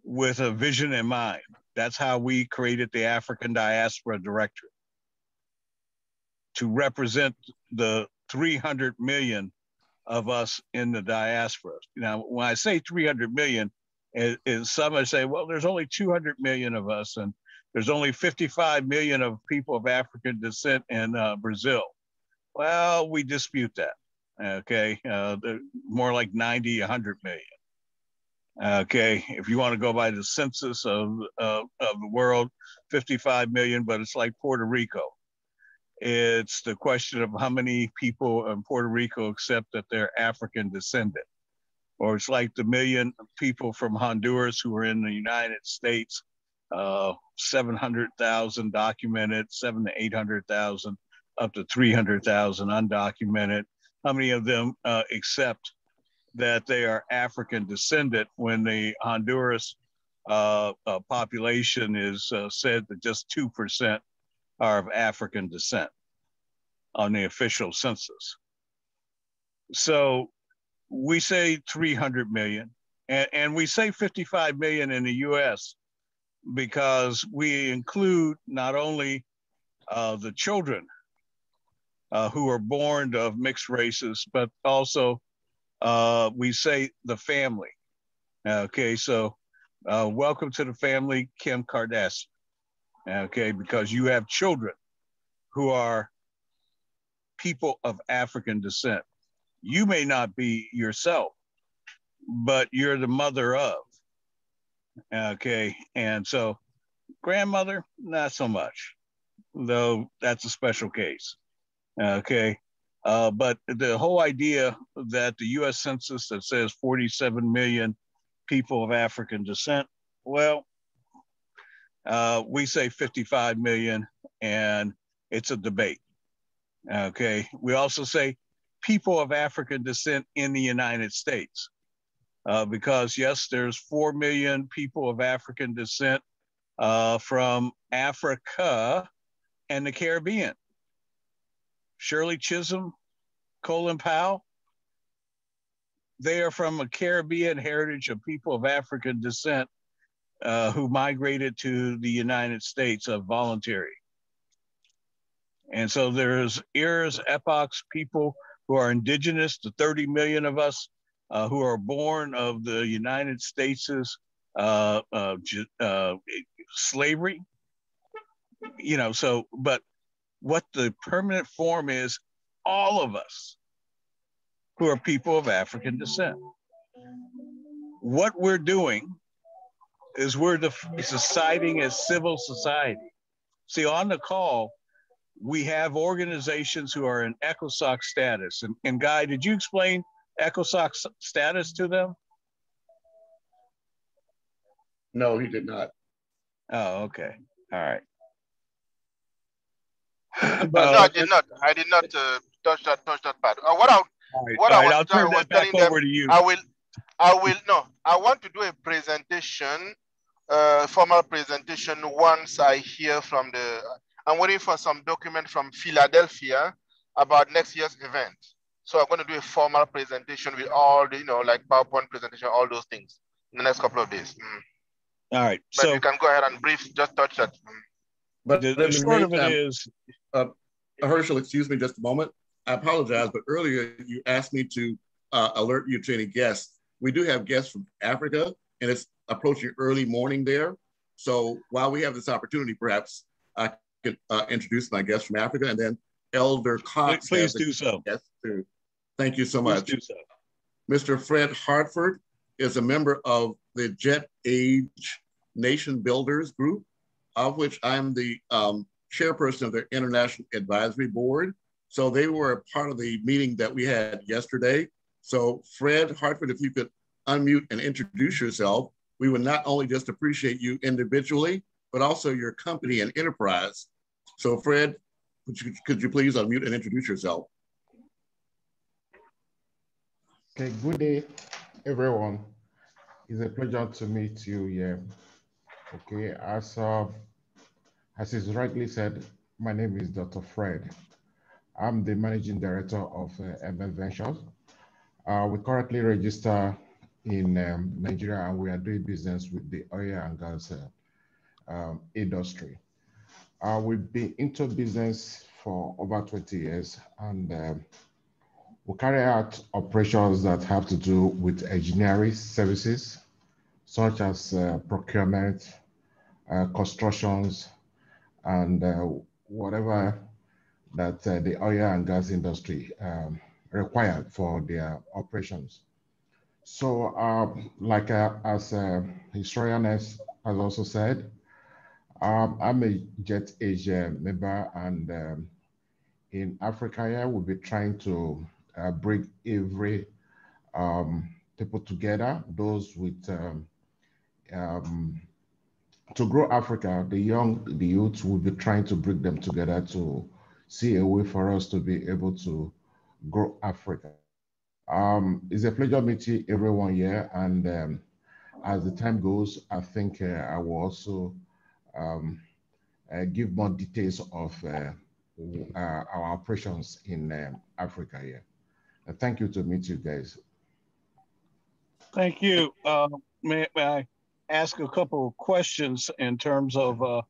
with a vision in mind. That's how we created the African Diaspora Directorate, to represent the 300 million of us in the diaspora. Now, when I say 300 million, is some say, well, there's only 200 million of us, and there's only 55 million of people of African descent in Brazil. Well, we dispute that. Okay, more like 90, 100 million. Okay, if you want to go by the census of the world, 55 million, but it's like Puerto Rico. It's the question of how many people in Puerto Rico accept that they're African descendant. Or it's like the million people from Honduras who are in the United States, 700,000 documented, 700,000 to 800,000, up to 300,000 undocumented. How many of them accept that they are African descendant when the Honduras population is said that just 2% are of African descent on the official census? So we say 300 million, and we say 55 million in the US because we include not only the children who are born of mixed races, but also we say the family. Okay, so welcome to the family, Kim Kardashian. Okay, because you have children who are people of African descent. You may not be yourself, but you're the mother of. Okay, and so grandmother, not so much, though that's a special case. Okay, but the whole idea that the US Census that says 47 million people of African descent, well, we say 55 million, and it's a debate. Okay, we also say people of African descent in the United States, because yes, there's 4 million people of African descent from Africa and the Caribbean. Shirley Chisholm, Colin Powell, they are from a Caribbean heritage of people of African descent who migrated to the United States voluntary. And so there's eras, epochs, people who are indigenous, the 30 million of us who are born of the United States' slavery, you know, so, but what the permanent form is, all of us who are people of African descent. What we're doing is we're deciding as civil society. See, on the call, we have organizations who are in ECOSOC status. And Guy, did you explain ECOSOC status to them? No, he did not. Oh, okay. All right. No, I did not. I did not touch that part. I'll turn that back over to you. I will. No, I want to do a presentation, formal presentation once I hear from the. I'm waiting for some document from Philadelphia about next year's event. So I'm going to do a formal presentation with all the, like PowerPoint presentation, all those things in the next couple of days. All right. But so you can go ahead and brief, just touch that. But the short of it is, Herschel, excuse me just a moment. I apologize, but earlier you asked me to alert you to any guests. We do have guests from Africa, and it's approaching early morning there. So while we have this opportunity, perhaps I could introduce my guest from Africa, and then Elder Cox. Please do so. Too. Thank you so much. Please do so. Mr. Fred Hartford is a member of the Jet Age Nation Builders Group, of which I'm the chairperson of their International Advisory Board. So they were a part of the meeting that we had yesterday. So Fred Hartford, if you could unmute and introduce yourself, we would not only just appreciate you individually, but also your company and enterprise. So Fred, could you please unmute and introduce yourself? Okay, good day, everyone. It's a pleasure to meet you here. Okay, as is rightly said, my name is Dr. Fred. I'm the managing director of MS Ventures. We currently register in Nigeria, and we are doing business with the oil and gas industry. We've been into business for over 20 years, and we carry out operations that have to do with engineering services, such as procurement, constructions, and whatever that the oil and gas industry required for their operations. So, as historian has also said, I'm a Jet Asia member, and in Africa here, we'll be trying to bring every people together, those with to grow Africa, the youth will be trying to bring them together to see a way for us to be able to grow Africa. It's a pleasure meeting everyone here, and as the time goes, I think I will also give more details of our operations in Africa here. Thank you to meet you guys. Thank you. May I ask a couple of questions in terms of,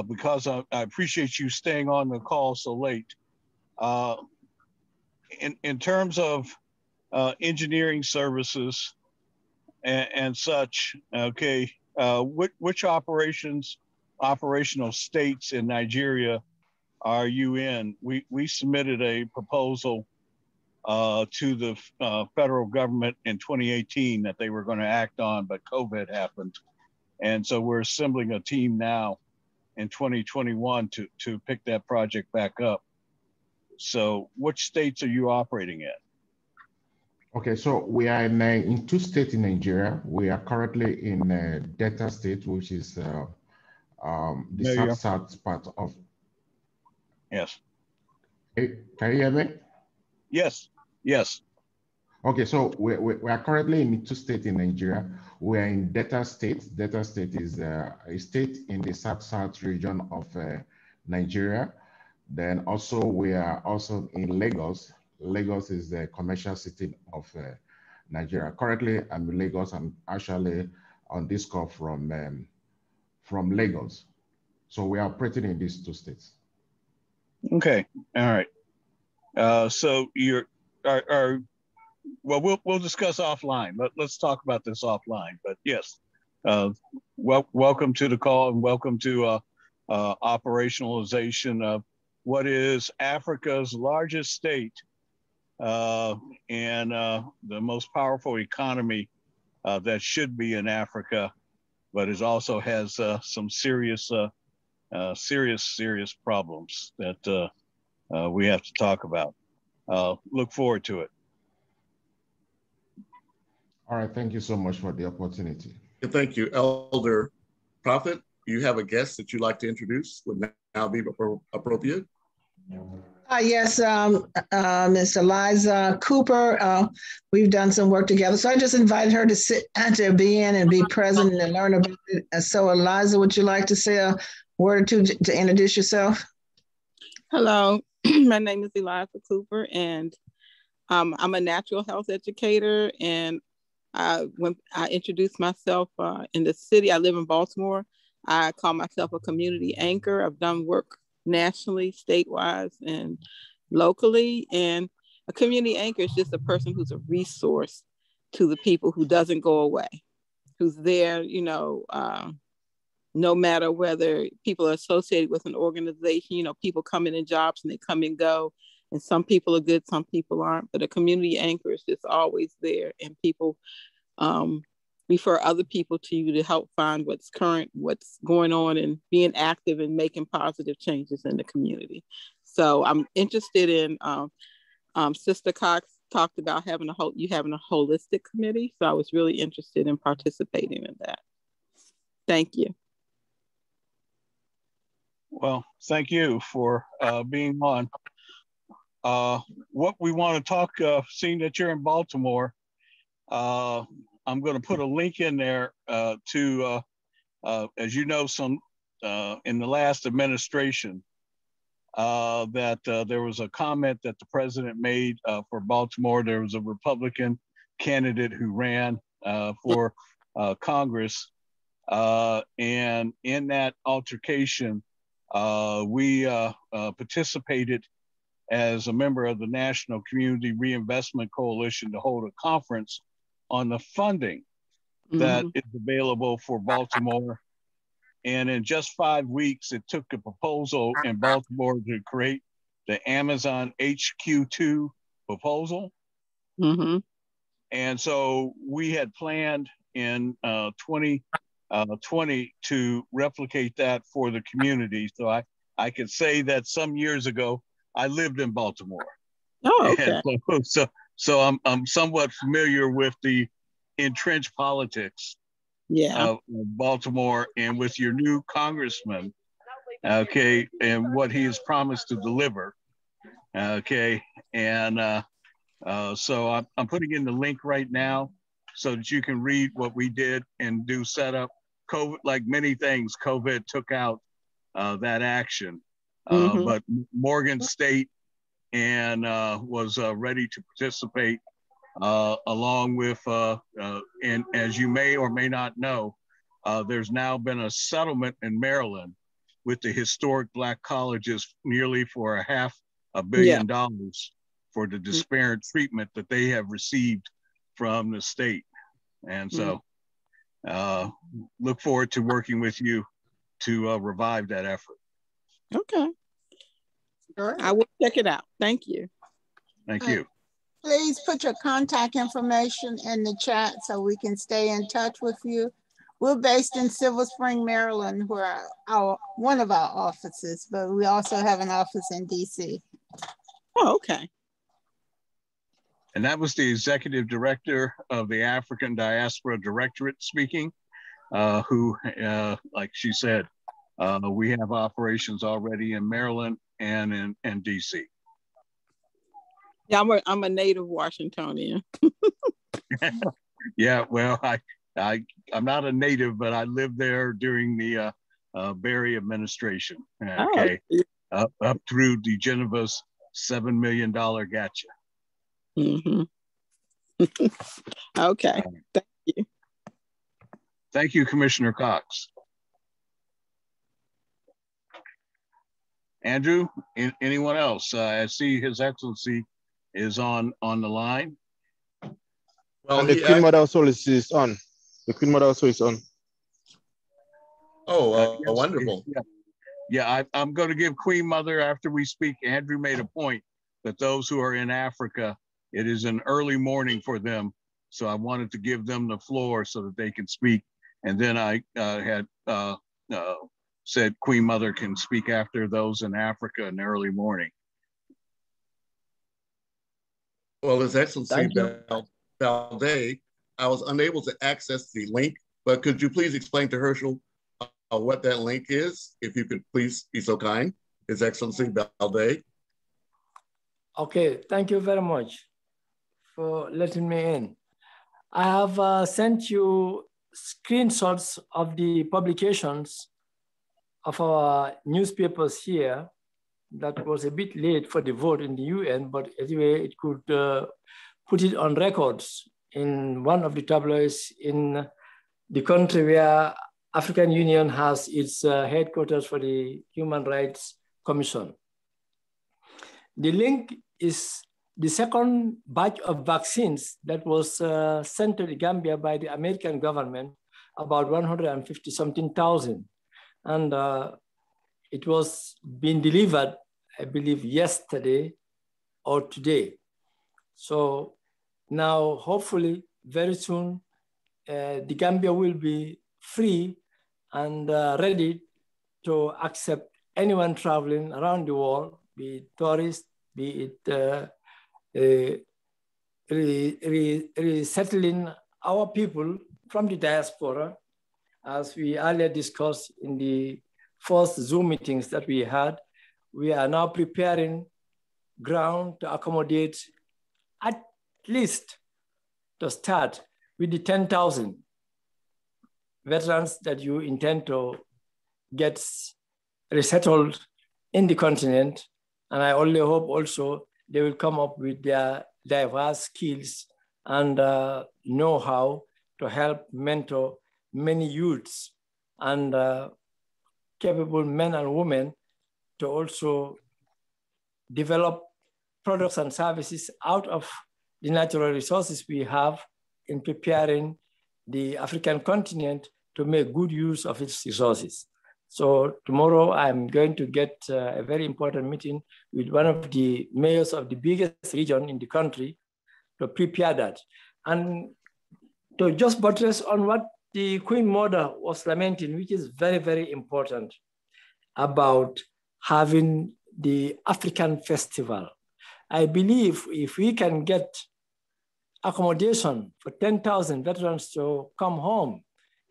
because I appreciate you staying on the call so late. In terms of engineering services and such, okay, which operational states in Nigeria are you in? We submitted a proposal to the federal government in 2018 that they were going to act on, but COVID happened. And so we're assembling a team now in 2021 to pick that project back up. So which states are you operating in? Okay, so we are in 2 states in Nigeria. We are currently in Delta State, which is the south part of. Yes. Hey, can you hear me? Yes. Yes. Okay, so we are currently in 2 states in Nigeria. We are in Delta State. Delta State is a state in the south region of Nigeria. Then also we are also in Lagos. Lagos is the commercial city of Nigeria. Currently, I'm in Lagos. I'm actually on this call from Lagos. So we are operating in these 2 states. Okay. All right. So well, we'll discuss offline. Let's talk about this offline. But yes, welcome to the call, and welcome to operationalization of what is Africa's largest state and the most powerful economy that should be in Africa, but it also has some serious problems that we have to talk about. Look forward to it. All right, thank you so much for the opportunity. Thank you, Elder Prophet. You have a guest that you'd like to introduce, would now be appropriate. Yes, Ms. Eliza Cooper. We've done some work together. So I just invited her to be in and be present and learn about it. So Eliza, would you like to say a word or two to introduce yourself? Hello, my name is Eliza Cooper, and I'm a natural health educator. And when I introduced myself in the city, I live in Baltimore. I call myself a community anchor. I've done work nationally, statewide, and locally. And a community anchor is just a person who's a resource to the people, who doesn't go away, who's there, no matter whether people are associated with an organization. People come in jobs and they come and go. And some people are good, some people aren't. But a community anchor is just always there. And people refer other people to you to help find what's current, what's going on, and being active and making positive changes in the community. So I'm interested in, Sister Cox talked about having a holistic committee. So I was really interested in participating in that. Thank you. Well, thank you for being on. what we want to talk, seeing that you're in Baltimore, I'm going to put a link in there to, as you know, some in the last administration, that there was a comment that the president made for Baltimore. There was a Republican candidate who ran for Congress. And in that altercation, we participated as a member of the National Community Reinvestment Coalition to hold a conference on the funding that is available for Baltimore. And in just 5 weeks, it took a proposal in Baltimore to create the Amazon HQ2 proposal. And so we had planned in 2020 to replicate that for the community. So I could say that some years ago, I lived in Baltimore. Oh, okay. And so I'm somewhat familiar with the entrenched politics of Baltimore, and with your new congressman, okay, and what he has promised to deliver, okay, and so I'm putting in the link right now so that you can read what we did and do setup. COVID, like many things, COVID took out that action, but Morgan State and was ready to participate. Along with, and as you may or may not know, there's now been a settlement in Maryland with the historic Black colleges, nearly for $500 million for the disparate treatment that they have received from the state. And so look forward to working with you to revive that effort. Okay. I will check it out. Thank you. Thank you. Please put your contact information in the chat so we can stay in touch with you. We're based in Silver Spring, Maryland, where one of our offices, but we also have an office in DC. Oh, okay. And that was the executive director of the African Diaspora Directorate speaking, who, like she said, we have operations already in Maryland and in DC. Yeah, I'm a native Washingtonian. Yeah, well, I'm not a native, but I lived there during the Berry administration. Okay, up through DeGeneva's $7 million gotcha. Okay, thank you. Thank you, Commissioner Cox. Andrew, anyone else? I see His Excellency is on the line. Well, and the Queen Mother also is on. The Queen Mother also is on. Oh, yes, wonderful. Yeah, I'm going to give Queen Mother after we speak. Andrew made a point that those who are in Africa, it is an early morning for them. So I wanted to give them the floor so that they can speak. And then I had said Queen Mother can speak after those in Africa in the early morning. Well, His Excellency Balde, I was unable to access the link, but could you please explain to Herschel what that link is, if you could please be so kind, His Excellency Balde? Okay, thank you very much for letting me in. I have sent you screenshots of the publications of our newspapers here. That was a bit late for the vote in the UN, but anyway, it could put it on records in one of the tabloids in the country where African Union has its headquarters for the Human Rights Commission. The link is the second batch of vaccines that was sent to the Gambia by the American government, about 150-something thousand. And it was being delivered, I believe, yesterday or today. So now, hopefully, very soon, the Gambia will be free and ready to accept anyone traveling around the world, be it tourists, be it resettling our people from the diaspora, as we earlier discussed in the first Zoom meetings that we had. We are now preparing ground to accommodate, at least to start with the 10,000 veterans that you intend to get resettled in the continent. And I only hope also they will come up with their diverse skills and know-how to help mentor many youths and capable men and women to also develop products and services out of the natural resources we have in preparing the African continent to make good use of its resources. So tomorrow I'm going to get a very important meeting with one of the mayors of the biggest region in the country to prepare that. And to just buttress on what the Queen Mother was lamenting, which is very, very important, about having the African festival. I believe if we can get accommodation for 10,000 veterans to come home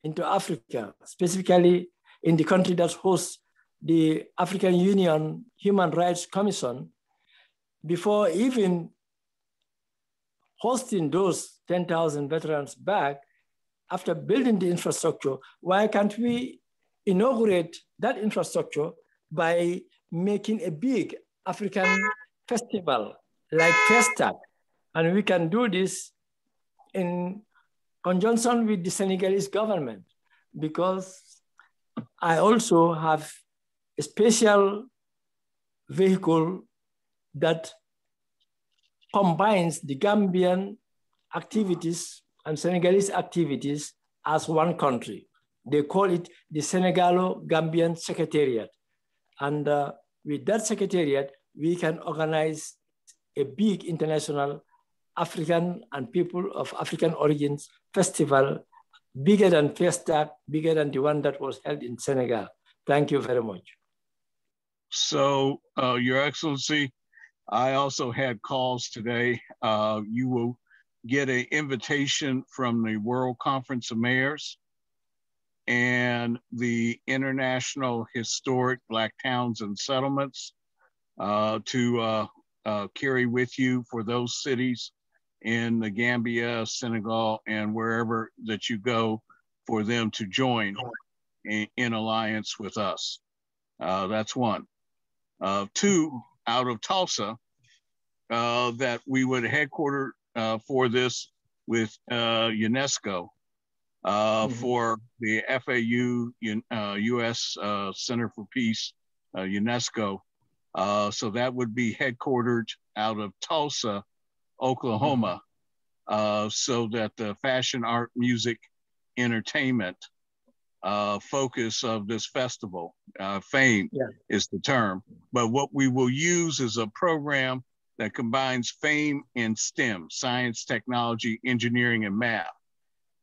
into Africa, specifically in the country that hosts the African Union Human Rights Commission, before even hosting those 10,000 veterans back, after building the infrastructure, why can't we inaugurate that infrastructure by making a big African festival like Festac? And we can do this in conjunction with the Senegalese government, because I also have a special vehicle that combines the Gambian activities and Senegalese activities as one country. They call it the Senegalo-Gambian Secretariat. And with that secretariat, we can organize a big international African and people of African origins festival, bigger than Festac, bigger than the one that was held in Senegal. Thank you very much. So, Your Excellency, I also had calls today. You will get an invitation from the World Conference of Mayors and the International Historic Black Towns and Settlements to carry with you for those cities in the Gambia, Senegal, and wherever that you go, for them to join in alliance with us. That's one. Two, out of Tulsa, that we would headquarter for this with UNESCO for the FAU US Center for Peace, UNESCO. So that would be headquartered out of Tulsa, Oklahoma, so that the fashion, art, music, entertainment focus of this festival, FAME is the term, but what we will use is a program that combines FAME and STEM, science, technology, engineering, and math.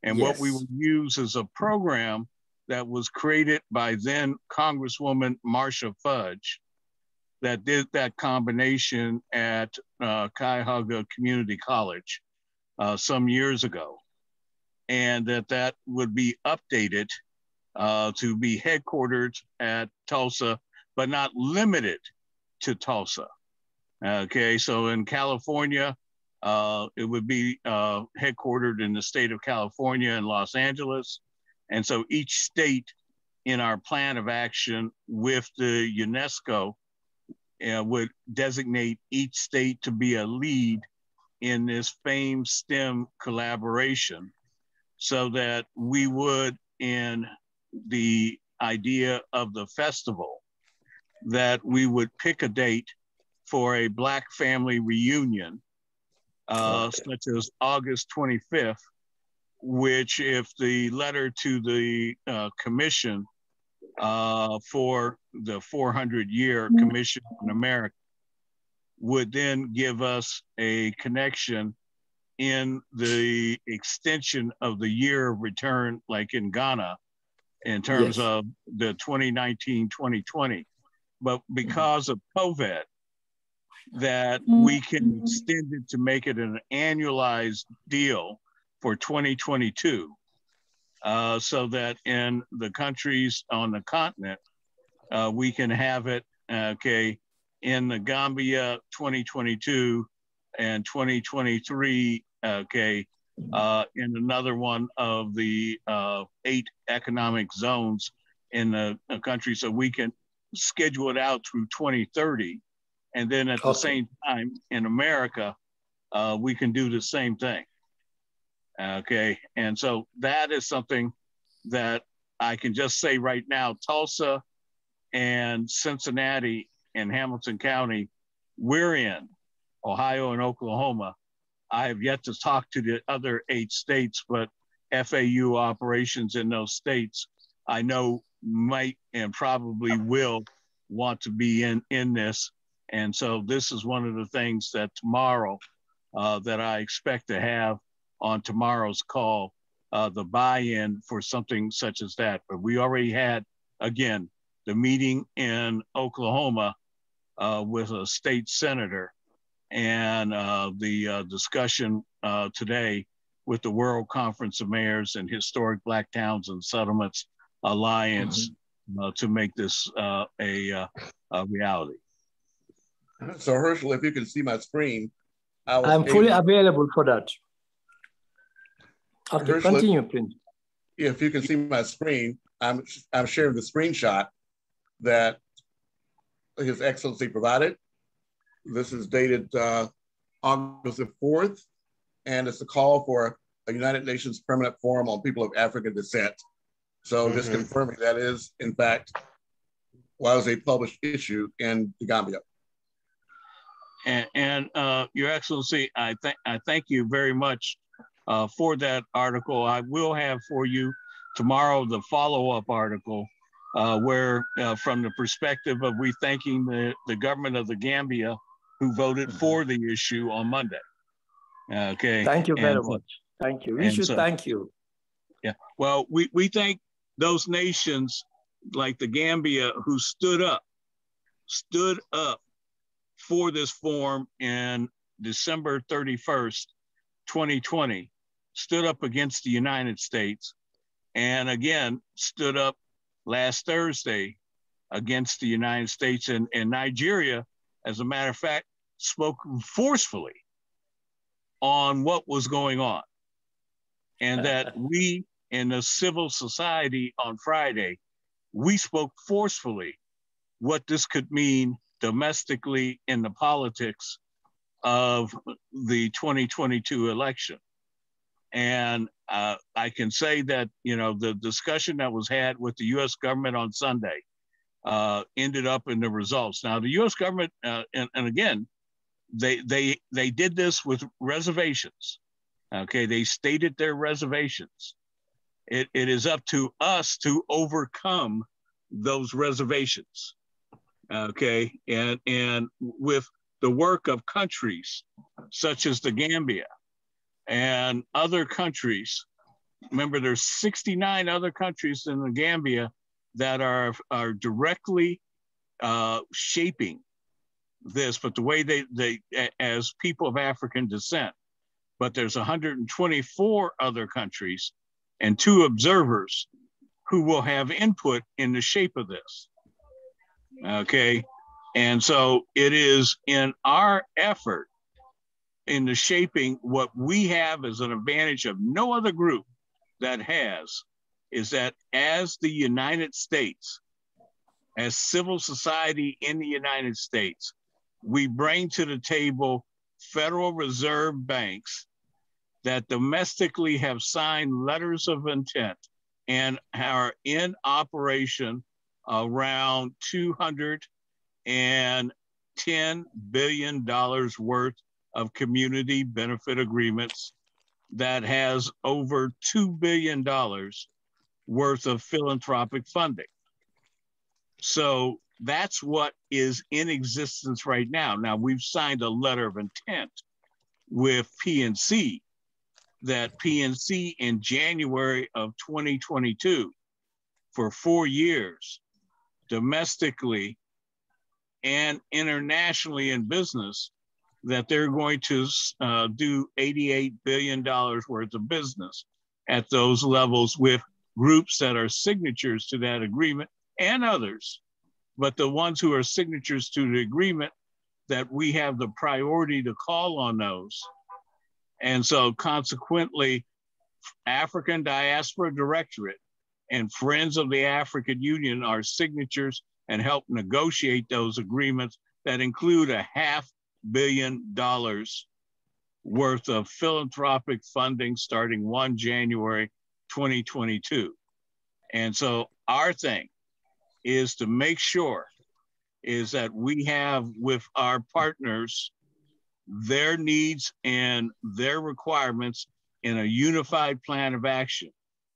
And what we will use is a program that was created by then Congresswoman Marcia Fudge, that did that combination at Cuyahoga Community College some years ago. And that would be updated to be headquartered at Tulsa, but not limited to Tulsa. Okay, so in California, it would be headquartered in the state of California and Los Angeles. And so each state in our plan of action with the UNESCO would designate each state to be a lead in this FAME STEM collaboration, so that we would, in the idea of the festival, that we would pick a date for a Black family reunion, such as August 25th, which, if the letter to the commission for the 400-year Commission in America would then give us a connection in the extension of the year of return, like in Ghana, in terms of the 2019-2020. But because of COVID, that we can extend it to make it an annualized deal for 2022, so that in the countries on the continent, we can have it, in the Gambia 2022 and 2023, okay, in another one of the 8 economic zones in the country, so we can schedule it out through 2030. And then at the same time in America, we can do the same thing. Okay, and so that is something that I can just say right now, Tulsa and Cincinnati and Hamilton County, we're in. Ohio and Oklahoma, I have yet to talk to the other 8 states, but FAU operations in those states, I know might and probably will want to be in this. And so this is one of the things that tomorrow that I expect to have on tomorrow's call, the buy-in for something such as that. But we already had, again, the meeting in Oklahoma with a state senator, and the discussion today with the World Conference of Mayors and Historic Black Towns and Settlements Alliance to make this a reality. So Herschel, if you can see my screen, I'm fully available for that. Okay, Herschel, continue, please. If you can see my screen, I'm sharing the screenshot that His Excellency provided. This is dated August the 4th, and it's a call for a United Nations Permanent Forum on People of African Descent. So just confirming that is, in fact, was a published issue in the Gambia. And Your Excellency, I thank you very much for that article. I will have for you tomorrow the follow-up article where from the perspective of we thanking the government of the Gambia who voted for the issue on Monday. Okay. Thank you very much. Thank you. We should thank you. Yeah. Well, we thank those nations like the Gambia who stood up for this forum in December 31st, 2020, stood up against the United States, and again, stood up last Thursday against the United States. And Nigeria, as a matter of fact, spoke forcefully on what was going on. And that we in the civil society on Friday, we spoke forcefully what this could mean domestically in the politics of the 2022 election. And I can say that, you know, the discussion that was had with the US government on Sunday ended up in the results. Now, the US government, and again, they did this with reservations. Okay, they stated their reservations. It is up to us to overcome those reservations. Okay, and with the work of countries such as the Gambia and other countries, remember there's 69 other countries in the Gambia that are directly shaping this, but the way they as people of African descent, but there's 124 other countries and 2 observers who will have input in the shape of this. Okay, and so it is in our effort in the shaping what we have as an advantage of no other group that has, is that as the United States, as civil society in the United States, we bring to the table Federal Reserve banks that domestically have signed letters of intent and are in operation around $210 billion worth of community benefit agreements that has over $2 billion worth of philanthropic funding. So that's what is in existence right now. Now, we've signed a letter of intent with PNC, that PNC in January of 2022, for 4 years, domestically and internationally in business, that they're going to do $88 billion worth of business at those levels with groups that are signatures to that agreement and others. But the ones who are signatures to the agreement that we have the priority to call on those. And so consequently, African Diaspora Directorate and Friends of the African Union are signatures and help negotiate those agreements that include $500 million worth of philanthropic funding starting 1 January 2022. And so our thing is to make sure is that we have with our partners their needs and their requirements in a unified plan of action.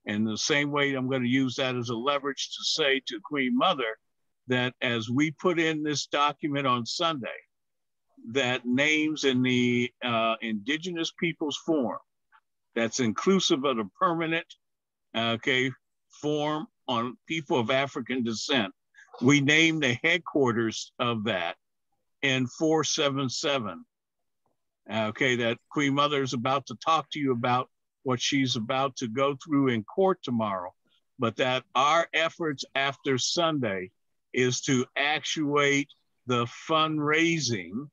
And the same way I'm going to use that as a leverage to say to Queen Mother that as we put in this document on Sunday, that names in the Indigenous Peoples Forum, that's inclusive of the permanent, form on people of African descent, we name the headquarters of that in 477. That Queen Mother is about to talk to you about what she's about to go through in court tomorrow, but that our efforts after Sunday is to actuate the fundraising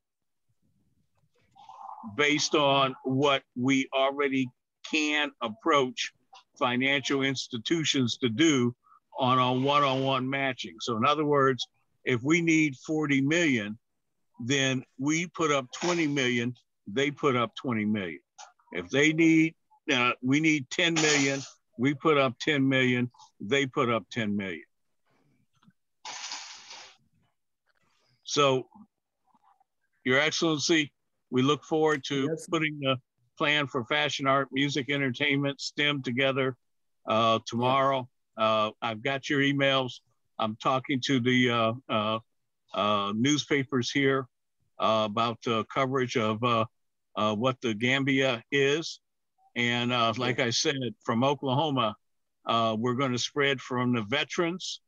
based on what we already can approach financial institutions to do on a one-on-one matching. So in other words, if we need 40 million, then we put up 20 million, they put up 20 million. If they need, we need 10 million, we put up 10 million, they put up 10 million. So, Your Excellency, we look forward to putting the plan for fashion, art, music, entertainment, STEM together tomorrow. I've got your emails. I'm talking to the newspapers here about coverage of what the Gambia is. And like I said, from Oklahoma, we're going to spread from the veterans.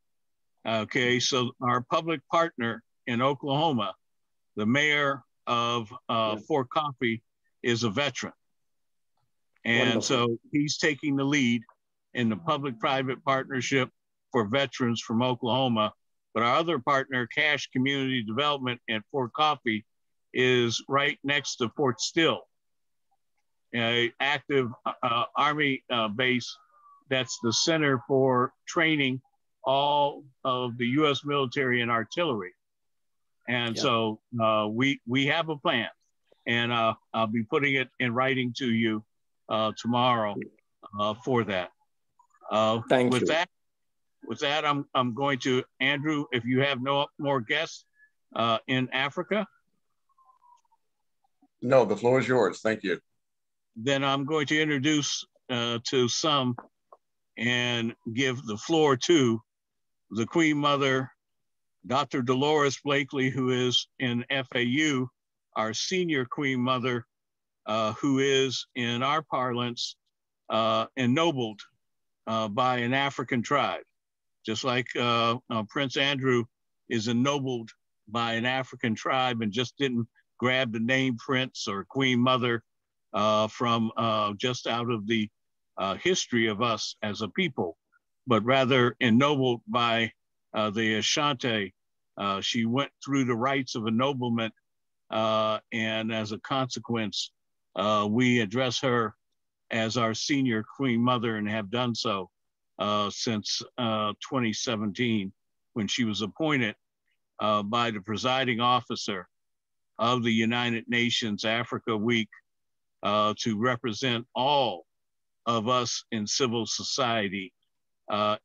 So our public partner in Oklahoma, the mayor of Fort Coffee, is a veteran. And wonderful. So he's taking the lead in the public-private partnership for veterans from Oklahoma. But our other partner, Cash Community Development at Fort Coffee, is right next to Fort Still, an active Army base that's the center for training all of the U.S. military and artillery. And so we have a plan, and I'll be putting it in writing to you tomorrow for that. Thank you. With that, I'm going to, Andrew, if you have no more guests in Africa. No, the floor is yours. Thank you. Then I'm going to introduce to some and give the floor to the Queen Mother, Dr. Dolores Blakely, who is in FAU, our senior Queen Mother, who is in our parlance ennobled by an African tribe. Just like Prince Andrew is ennobled by an African tribe and just didn't grab the name Prince or Queen Mother from just out of the history of us as a people, but rather ennobled by the Ashanti. She went through the rites of ennoblement, and as a consequence, we address her as our senior Queen Mother and have done so since 2017, when she was appointed by the presiding officer of the United Nations Africa Week to represent all of us in civil society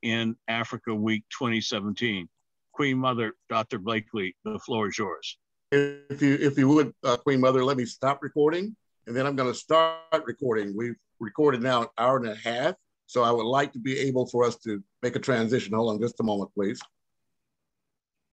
in Africa Week 2017. Queen Mother, Dr. Blakely, the floor is yours. If you would, Queen Mother, let me stop recording, and then I'm going to start recording. We've recorded now an hour and a half, so I would like to be able for us to make a transition. Hold on just a moment, please.